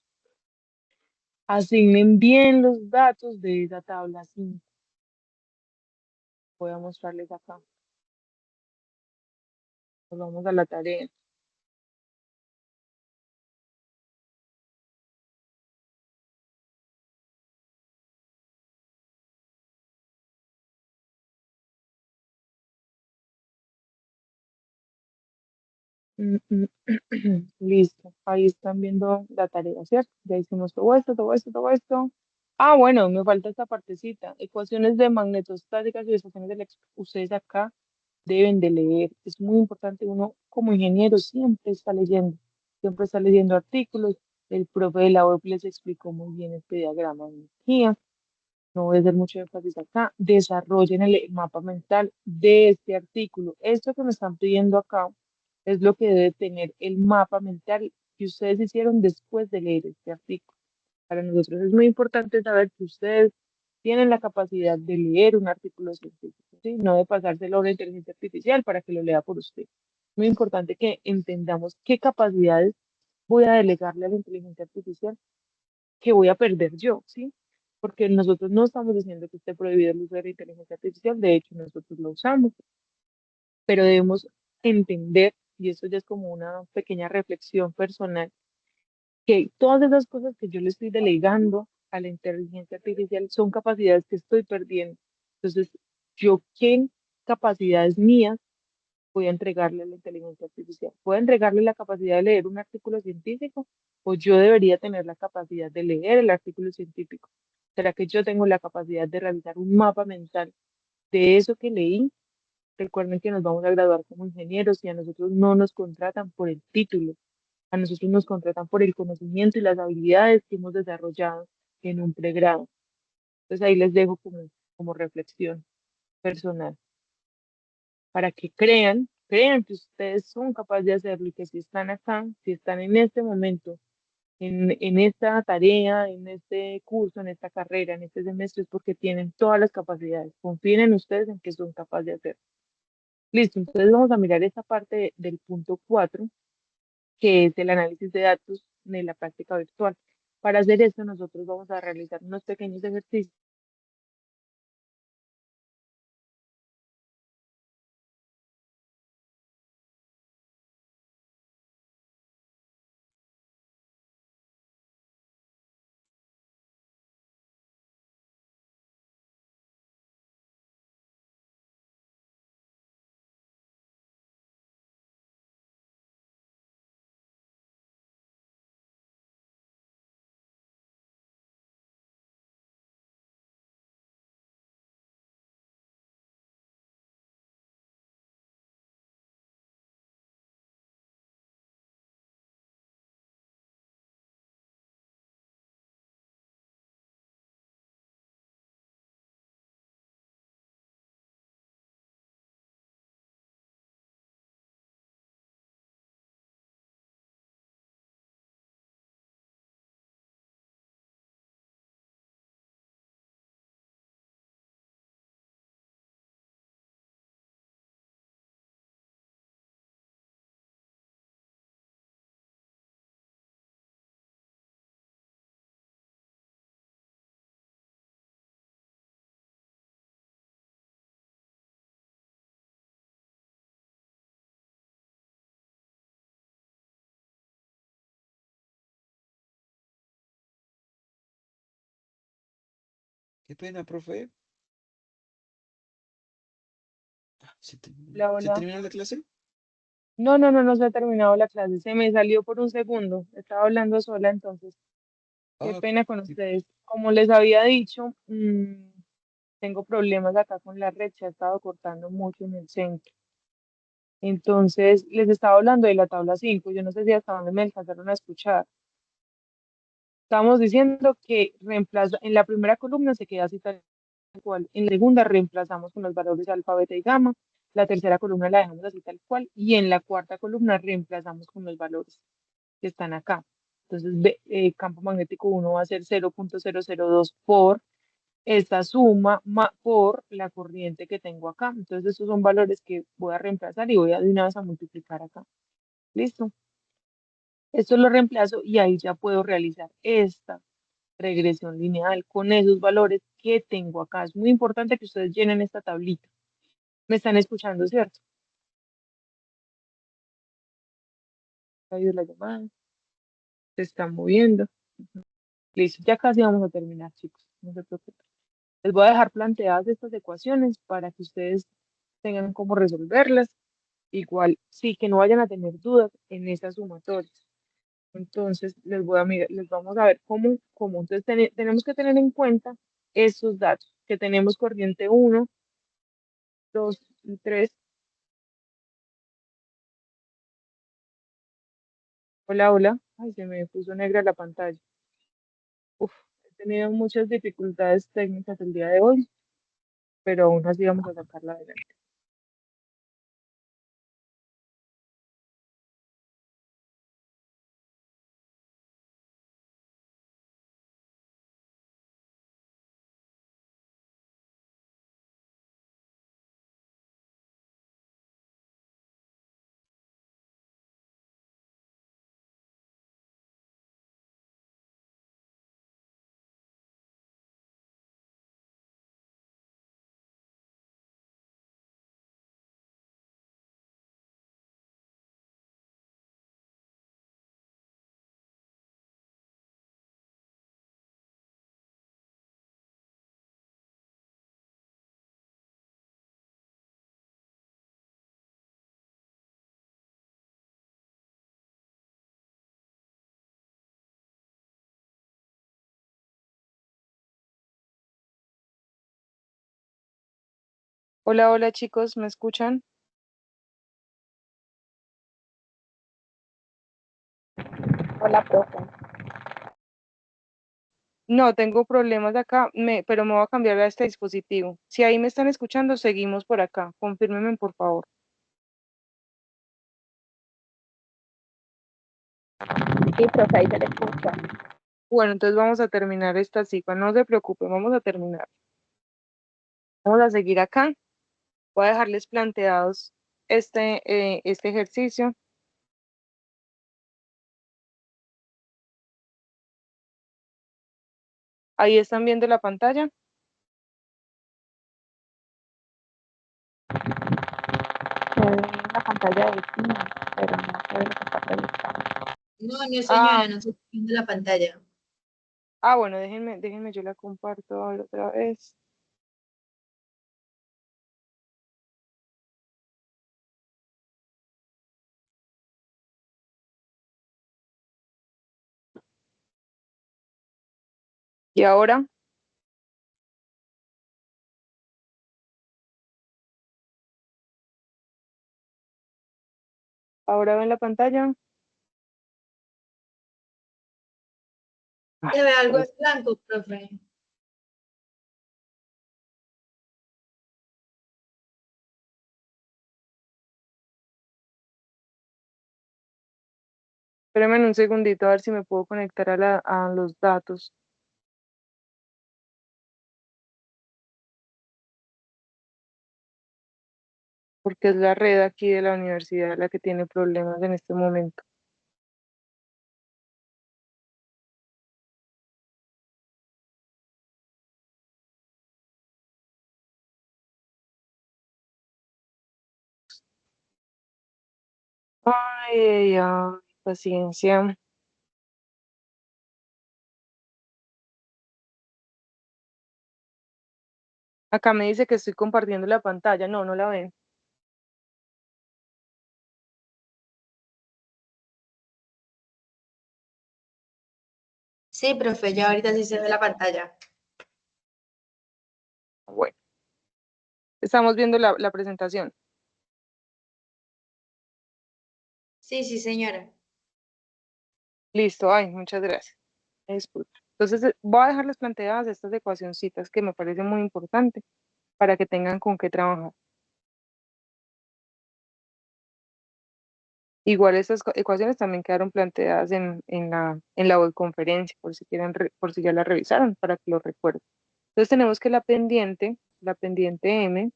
asignen bien los datos de esa tabla 5. Voy a mostrarles acá. Nos vamos a la tarea. Mm, mm, Listo. Ahí están viendo la tarea, ¿cierto? Ya hicimos todo esto, todo esto, todo esto. Bueno, me falta esta partecita. Ecuaciones de magnetostáticas y estaciones eléctricas. Ustedes acá deben de leer. Es muy importante. Uno como ingeniero siempre está leyendo. siempre está leyendo artículos. El profe de la web les explicó muy bien este diagrama de energía. No voy a hacer mucho énfasis acá. Desarrollen el mapa mental de este artículo. Esto que me están pidiendo acá es lo que debe tener el mapa mental que ustedes hicieron después de leer este artículo. Para nosotros es muy importante saber que ustedes tienen la capacidad de leer un artículo científico, ¿sí? No de pasárselo a una inteligencia artificial para que lo lea por usted. Muy importante que entendamos qué capacidades voy a delegarle a la inteligencia artificial que voy a perder yo, ¿sí? Porque nosotros no estamos diciendo que esté prohibido el uso de la inteligencia artificial, de hecho nosotros lo usamos, pero debemos entender, y esto ya es como una pequeña reflexión personal, que todas esas cosas que yo le estoy delegando a la inteligencia artificial son capacidades que estoy perdiendo. Entonces, ¿yo qué capacidades mías voy a entregarle a la inteligencia artificial? ¿Puedo entregarle la capacidad de leer un artículo científico o yo debería tener la capacidad de leer el artículo científico? ¿Será que yo tengo la capacidad de realizar un mapa mental de eso que leí? Recuerden que nos vamos a graduar como ingenieros y a nosotros no nos contratan por el título, a nosotros nos contratan por el conocimiento y las habilidades que hemos desarrollado en un pregrado. Entonces ahí les dejo como reflexión personal para que crean que ustedes son capaces de hacerlo y que si están acá, si están en este momento, en esta tarea, en este curso, en esta carrera, en este semestre, es porque tienen todas las capacidades. Confíen en ustedes en que son capaces de hacerlo. Listo, entonces vamos a mirar esta parte del punto 4 que es el análisis de datos de la práctica virtual. Para hacer esto, nosotros vamos a realizar unos pequeños ejercicios. Qué pena, profe. Hola, ¿Se hola. terminó la clase? No se ha terminado la clase. Se me salió por un segundo. Estaba hablando sola, entonces, qué Ah, pena con sí. ustedes. Como les había dicho, tengo problemas acá con la red. Se ha estado cortando mucho en el centro. Entonces, les estaba hablando de la tabla 5. Yo no sé si hasta dónde me alcanzaron a escuchar. Estamos diciendo que reemplaza, en la primera columna se queda así tal cual, en la segunda reemplazamos con los valores alfa, beta y gamma, la tercera columna la dejamos así tal cual y en la cuarta columna reemplazamos con los valores que están acá. Entonces, campo magnético 1 va a ser 0.002 por esta suma por la corriente que tengo acá. Entonces, estos son valores que voy a reemplazar y voy a de una vez a multiplicar acá. ¿Listo? Esto lo reemplazo y ahí ya puedo realizar esta regresión lineal con esos valores que tengo acá. Es muy importante que ustedes llenen esta tablita. ¿Me están escuchando, cierto? Ha ido la llamada, se está moviendo. Listo, ya casi vamos a terminar, chicos. No se preocupen. Les voy a dejar planteadas estas ecuaciones para que ustedes tengan cómo resolverlas. Igual, sí, que no vayan a tener dudas en esas sumatorias. Entonces, les voy a mirar, les vamos a ver cómo. Entonces, tenemos que tener en cuenta estos datos, que tenemos corriente 1, 2 y 3 Hola, hola. Ay, se me puso negra la pantalla. Uf, he tenido muchas dificultades técnicas el día de hoy, pero aún así vamos a sacarla adelante. Hola, hola chicos, ¿me escuchan? Hola, profe. No, tengo problemas acá, pero me voy a cambiar a este dispositivo. Si ahí me están escuchando, seguimos por acá. Confírmenme, por favor. Sí, profe, ahí se le escucha. Bueno, entonces vamos a terminar esta cifra. No se preocupen, vamos a terminar. Vamos a seguir acá. Voy a dejarles planteados este ejercicio. Ahí están viendo la pantalla. Se ve la pantalla de Teams, pero no se ve lo que está proyectado. No, no Ah, señora, no se está viendo la pantalla. bueno, déjenme, yo la comparto ahora otra vez. Y ahora ven la pantalla. Se ve algo Ahora en blanco, profe. espérenme un segundito a ver si me puedo conectar a los datos, porque es la red aquí de la universidad la que tiene problemas en este momento. Ay, ay, ay, paciencia. Acá me dice que estoy compartiendo la pantalla. No, no la ven. Sí, profe, ya ahorita sí se ve la pantalla. Bueno, estamos viendo la presentación. Sí, sí, señora. Listo, ay, muchas gracias. Disculpa. Entonces, voy a dejarles planteadas estas ecuacioncitas que me parecen muy importantes para que tengan con qué trabajar. Igual estas ecuaciones también quedaron planteadas en la web conferencia, por si quieren, por si ya la revisaron, para que lo recuerden. Entonces tenemos que la pendiente M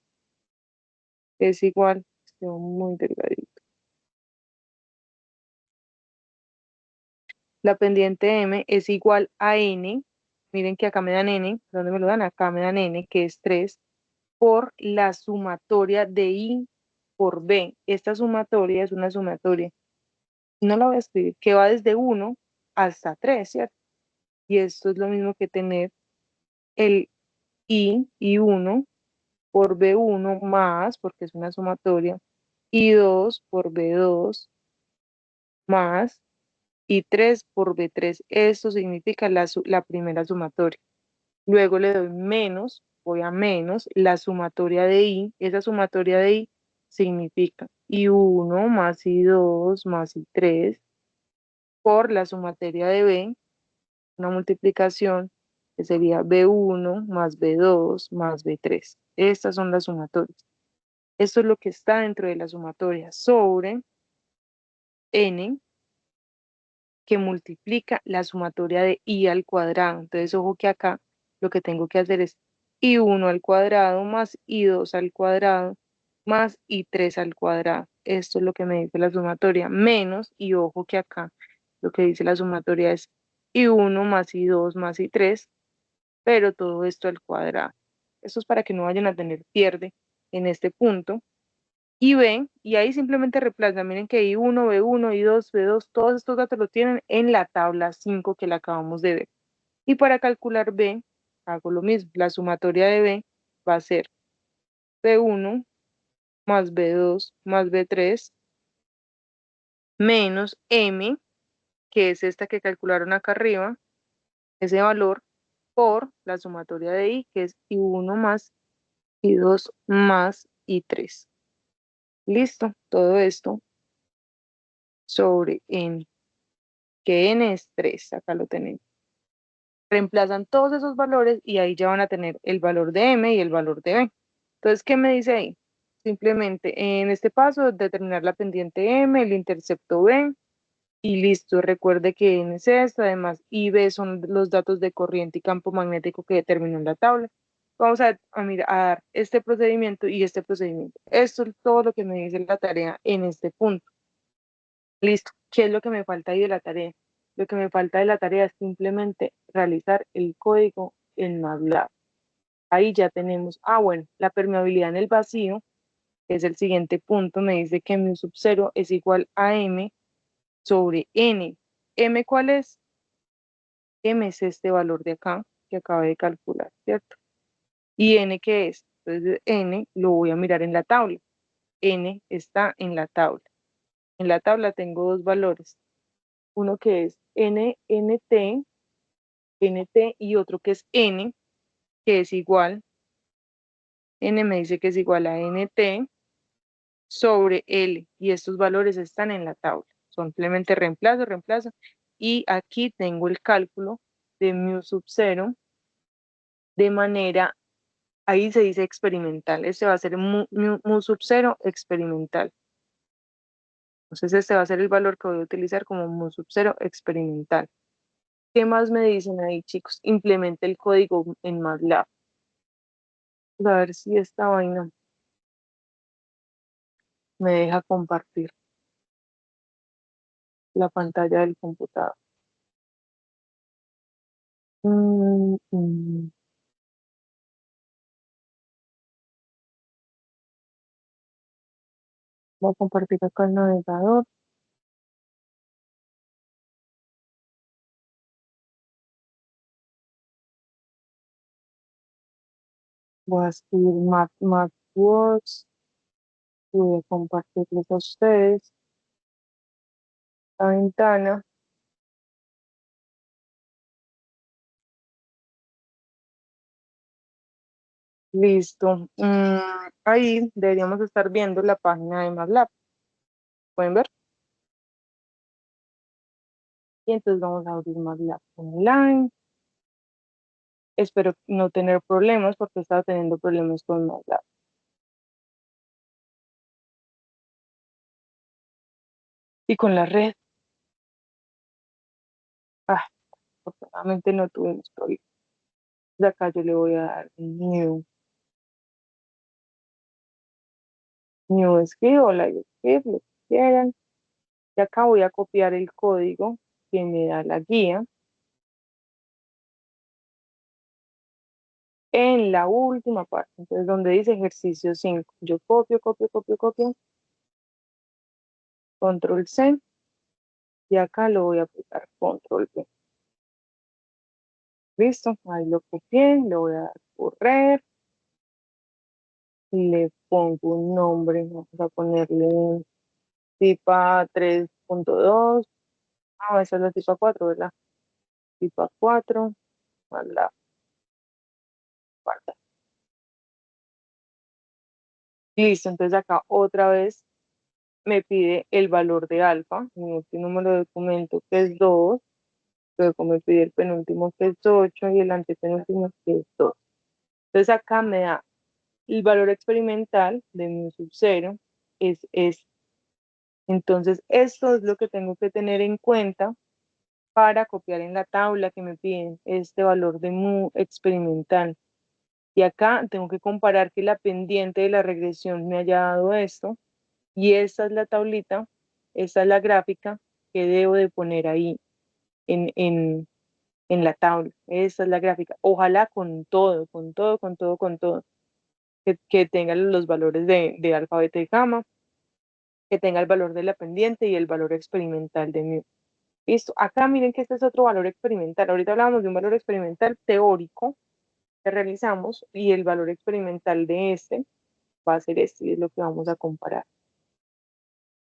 es igual, quedó muy delgadito. La pendiente M es igual a N, miren que acá me dan N, ¿dónde me lo dan? Acá me dan N, que es 3 por la sumatoria de I por B. Esta sumatoria es una sumatoria, no la voy a escribir, que va desde 1 hasta 3, ¿cierto? Y esto es lo mismo que tener el I1 por B1 más, porque es una sumatoria, I2 por B2 más I3 por B3. Esto significa la primera sumatoria. Luego le doy menos, voy a menos la sumatoria de I. Esa sumatoria de I significa I1 más I2 más I3 por la sumatoria de B, una multiplicación que sería B1 más B2 más B3. Estas son las sumatorias. Esto es lo que está dentro de la sumatoria sobre n, que multiplica la sumatoria de i al cuadrado. Entonces, ojo que acá lo que tengo que hacer es i1 al cuadrado más i2 al cuadrado más i3 al cuadrado. Esto es lo que me dice la sumatoria, menos, y ojo que acá lo que dice la sumatoria es i1 más i2 más i3, pero todo esto al cuadrado. Esto es para que no vayan a tener pierde en este punto. Y B, y ahí simplemente reemplaza. Miren que I1, B1, I2, B2, todos estos datos los tienen en la tabla 5 que la acabamos de ver. Y para calcular B, hago lo mismo. La sumatoria de B va a ser B1 más B2 más B3 menos M, que es esta que calcularon acá arriba, ese valor, por la sumatoria de I, que es I1 más I2 más I3. Listo, todo esto sobre N, que N es 3, acá lo tenemos. Reemplazan todos esos valores y ahí ya van a tener el valor de M y el valor de B. Entonces, ¿qué me dice ahí? Simplemente en este paso determinar la pendiente M, el intercepto B y listo. Recuerde que N es esto, además I y B son los datos de corriente y campo magnético que determinó en la tabla. Vamos a dar este procedimiento y este procedimiento. Esto es todo lo que me dice la tarea en este punto. Listo. ¿Qué es lo que me falta ahí de la tarea? Lo que me falta de la tarea es simplemente realizar el código en MATLAB. Ahí ya tenemos, bueno, la permeabilidad en el vacío, que es el siguiente punto, me dice que mu sub 0 es igual a M sobre N. ¿M cuál es? M es este valor de acá, que acabé de calcular, ¿cierto? ¿Y N qué es? Entonces, N lo voy a mirar en la tabla. N está en la tabla. En la tabla tengo dos valores. Uno que es NT y otro que es N, que es igual, N me dice que es igual a NT sobre L, y estos valores están en la tabla. Simplemente reemplazo, y aquí tengo el cálculo de mu sub 0 de manera, ahí se dice experimental, este va a ser mu sub 0 experimental. Entonces este va a ser el valor que voy a utilizar como mu sub 0 experimental. ¿Qué más me dicen ahí, chicos? Implemente el código en MATLAB. A ver si esta vaina me deja compartir la pantalla del computador. Mm, mm. Voy a compartir acá el navegador. Voy a escribir MathWorks y voy a compartirles a ustedes la ventana. Listo. Ahí deberíamos estar viendo la página de MATLAB. ¿Pueden ver? Y entonces vamos a abrir MATLAB online. Espero no tener problemas porque estaba teniendo problemas con MATLAB. Y con la red. Afortunadamente no tuvimos problemas. De acá yo le voy a dar new script o live script, lo que quieran. Y acá voy a copiar el código que me da la guía. En la última parte, entonces donde dice ejercicio 5, yo copio, control C, y acá lo voy a aplicar control V. Listo, ahí lo copié, le voy a dar correr, le pongo un nombre, vamos a ponerle tipa 3.2, esa es la tipa 4, ¿verdad? Tipa 4, a la cuarta. Listo, entonces acá otra vez me pide el valor de alfa, mi último número de documento que es 2, luego me pide el penúltimo que es 8 y el antepenúltimo que es 2. Entonces acá me da el valor experimental de mu sub 0 es este. Entonces esto es lo que tengo que tener en cuenta para copiar en la tabla que me piden este valor de mu experimental. Y acá tengo que comparar que la pendiente de la regresión me haya dado esto. Y esta es la tablita, esta es la gráfica que debo de poner ahí en la tabla. Esta es la gráfica. Ojalá con todo, con todo, con todo, con todo. Que tenga los valores de alfa, beta y gamma, que tenga el valor de la pendiente y el valor experimental de mu. Listo. Acá miren que este es otro valor experimental. Ahorita hablábamos de un valor experimental teórico que realizamos y el valor experimental de este va a ser este y es lo que vamos a comparar.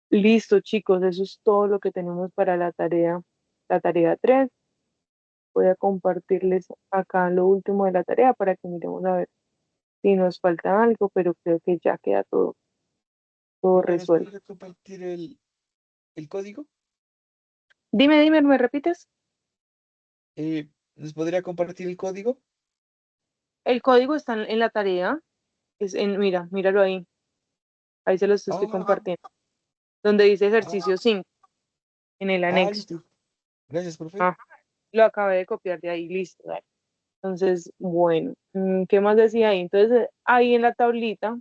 Listo, chicos, eso es todo lo que tenemos para la tarea 3. Voy a compartirles acá lo último de la tarea para que miremos a ver si nos falta algo, pero creo que ya queda todo Profe, ¿nos resuelto. podría compartir el código? Dime, ¿me repites? ¿Nos podría compartir el código? El código está en la tarea. Míralo ahí. Ahí se los estoy Ah, compartiendo. Donde dice ah, ejercicio 5, en el anexo. listo. Gracias, profe. Ah, lo acabé de copiar de ahí, listo, dale. Entonces, bueno, ¿qué más decía ahí? Entonces, ahí en la tablita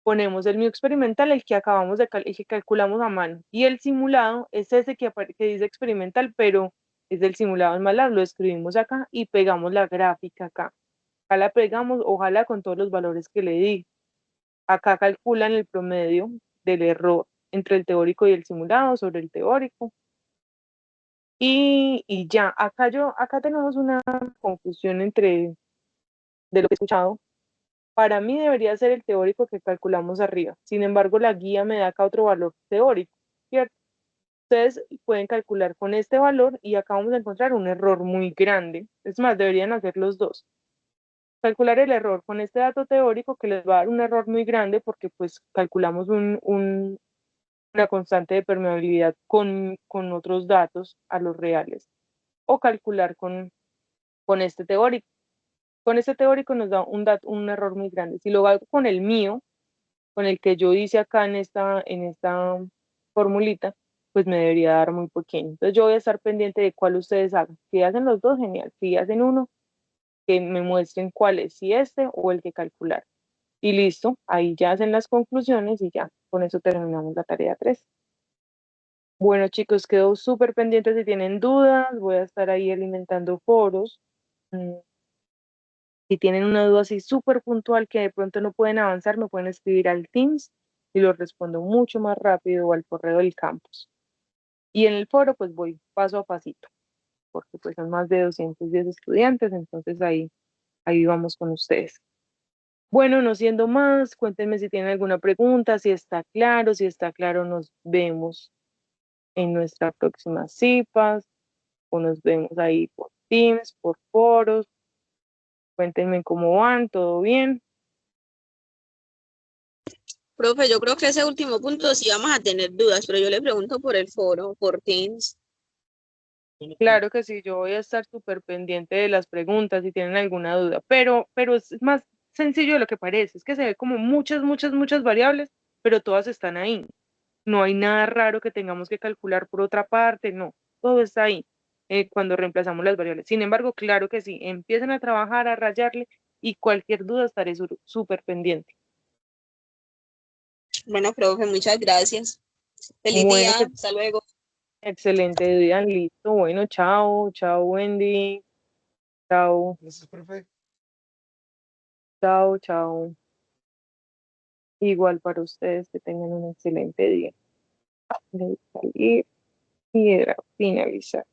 ponemos el mu experimental, el que acabamos el que calculamos a mano. Y el simulado es ese que dice experimental, pero es del simulado en MATLAB, lo escribimos acá y pegamos la gráfica acá. Acá la pegamos, ojalá con todos los valores que le di. Acá calculan el promedio del error entre el teórico y el simulado sobre el teórico. Y ya, acá tenemos una confusión entre de lo que he escuchado. Para mí debería ser el teórico que calculamos arriba. Sin embargo, la guía me da acá otro valor teórico, ¿cierto? Ustedes pueden calcular con este valor y acá vamos a encontrar un error muy grande. Es más, deberían hacer los dos. Calcular el error con este dato teórico que les va a dar un error muy grande porque pues calculamos una constante de permeabilidad con otros datos a los reales. O calcular con este teórico. Con este teórico nos da un error muy grande. Si lo hago con el mío, con el que yo hice acá en esta formulita, pues me debería dar muy pequeño. Entonces yo voy a estar pendiente de cuál ustedes hagan. Si hacen los dos, genial. Si hacen uno, que me muestren cuál es, si este o el que calcular. Y listo, ahí ya hacen las conclusiones y ya, con eso terminamos la tarea 3. Bueno, chicos, quedo súper pendiente si tienen dudas, voy a estar ahí alimentando foros. Mm, Si tienen una duda así súper puntual que de pronto no pueden avanzar, me pueden escribir al Teams y lo respondo mucho más rápido o al correo del campus. Y en el foro pues voy paso a pasito, porque pues son más de 210 estudiantes, entonces ahí vamos con ustedes. Bueno, no siendo más, cuéntenme si tienen alguna pregunta, si está claro, nos vemos en nuestra próxima CIPAS o nos vemos ahí por Teams, por foros. Cuéntenme cómo van, todo bien. Profe, yo creo que ese último punto sí vamos a tener dudas, pero yo le pregunto por el foro, por Teams. Claro que sí, yo voy a estar súper pendiente de las preguntas si tienen alguna duda, pero es más sencillo de lo que parece, es que se ve como muchas variables, pero todas están ahí. No hay nada raro que tengamos que calcular por otra parte, no, todo está ahí cuando reemplazamos las variables. Sin embargo, claro que sí, empiecen a trabajar, a rayarle y cualquier duda estaré súper pendiente. Bueno, profe, muchas gracias. Feliz día, Bueno, que hasta luego. excelente día, listo. Bueno, chao, Wendy. Chao, Gracias, profe. chao. Igual para ustedes, que tengan un excelente día. De salir y de finalizar.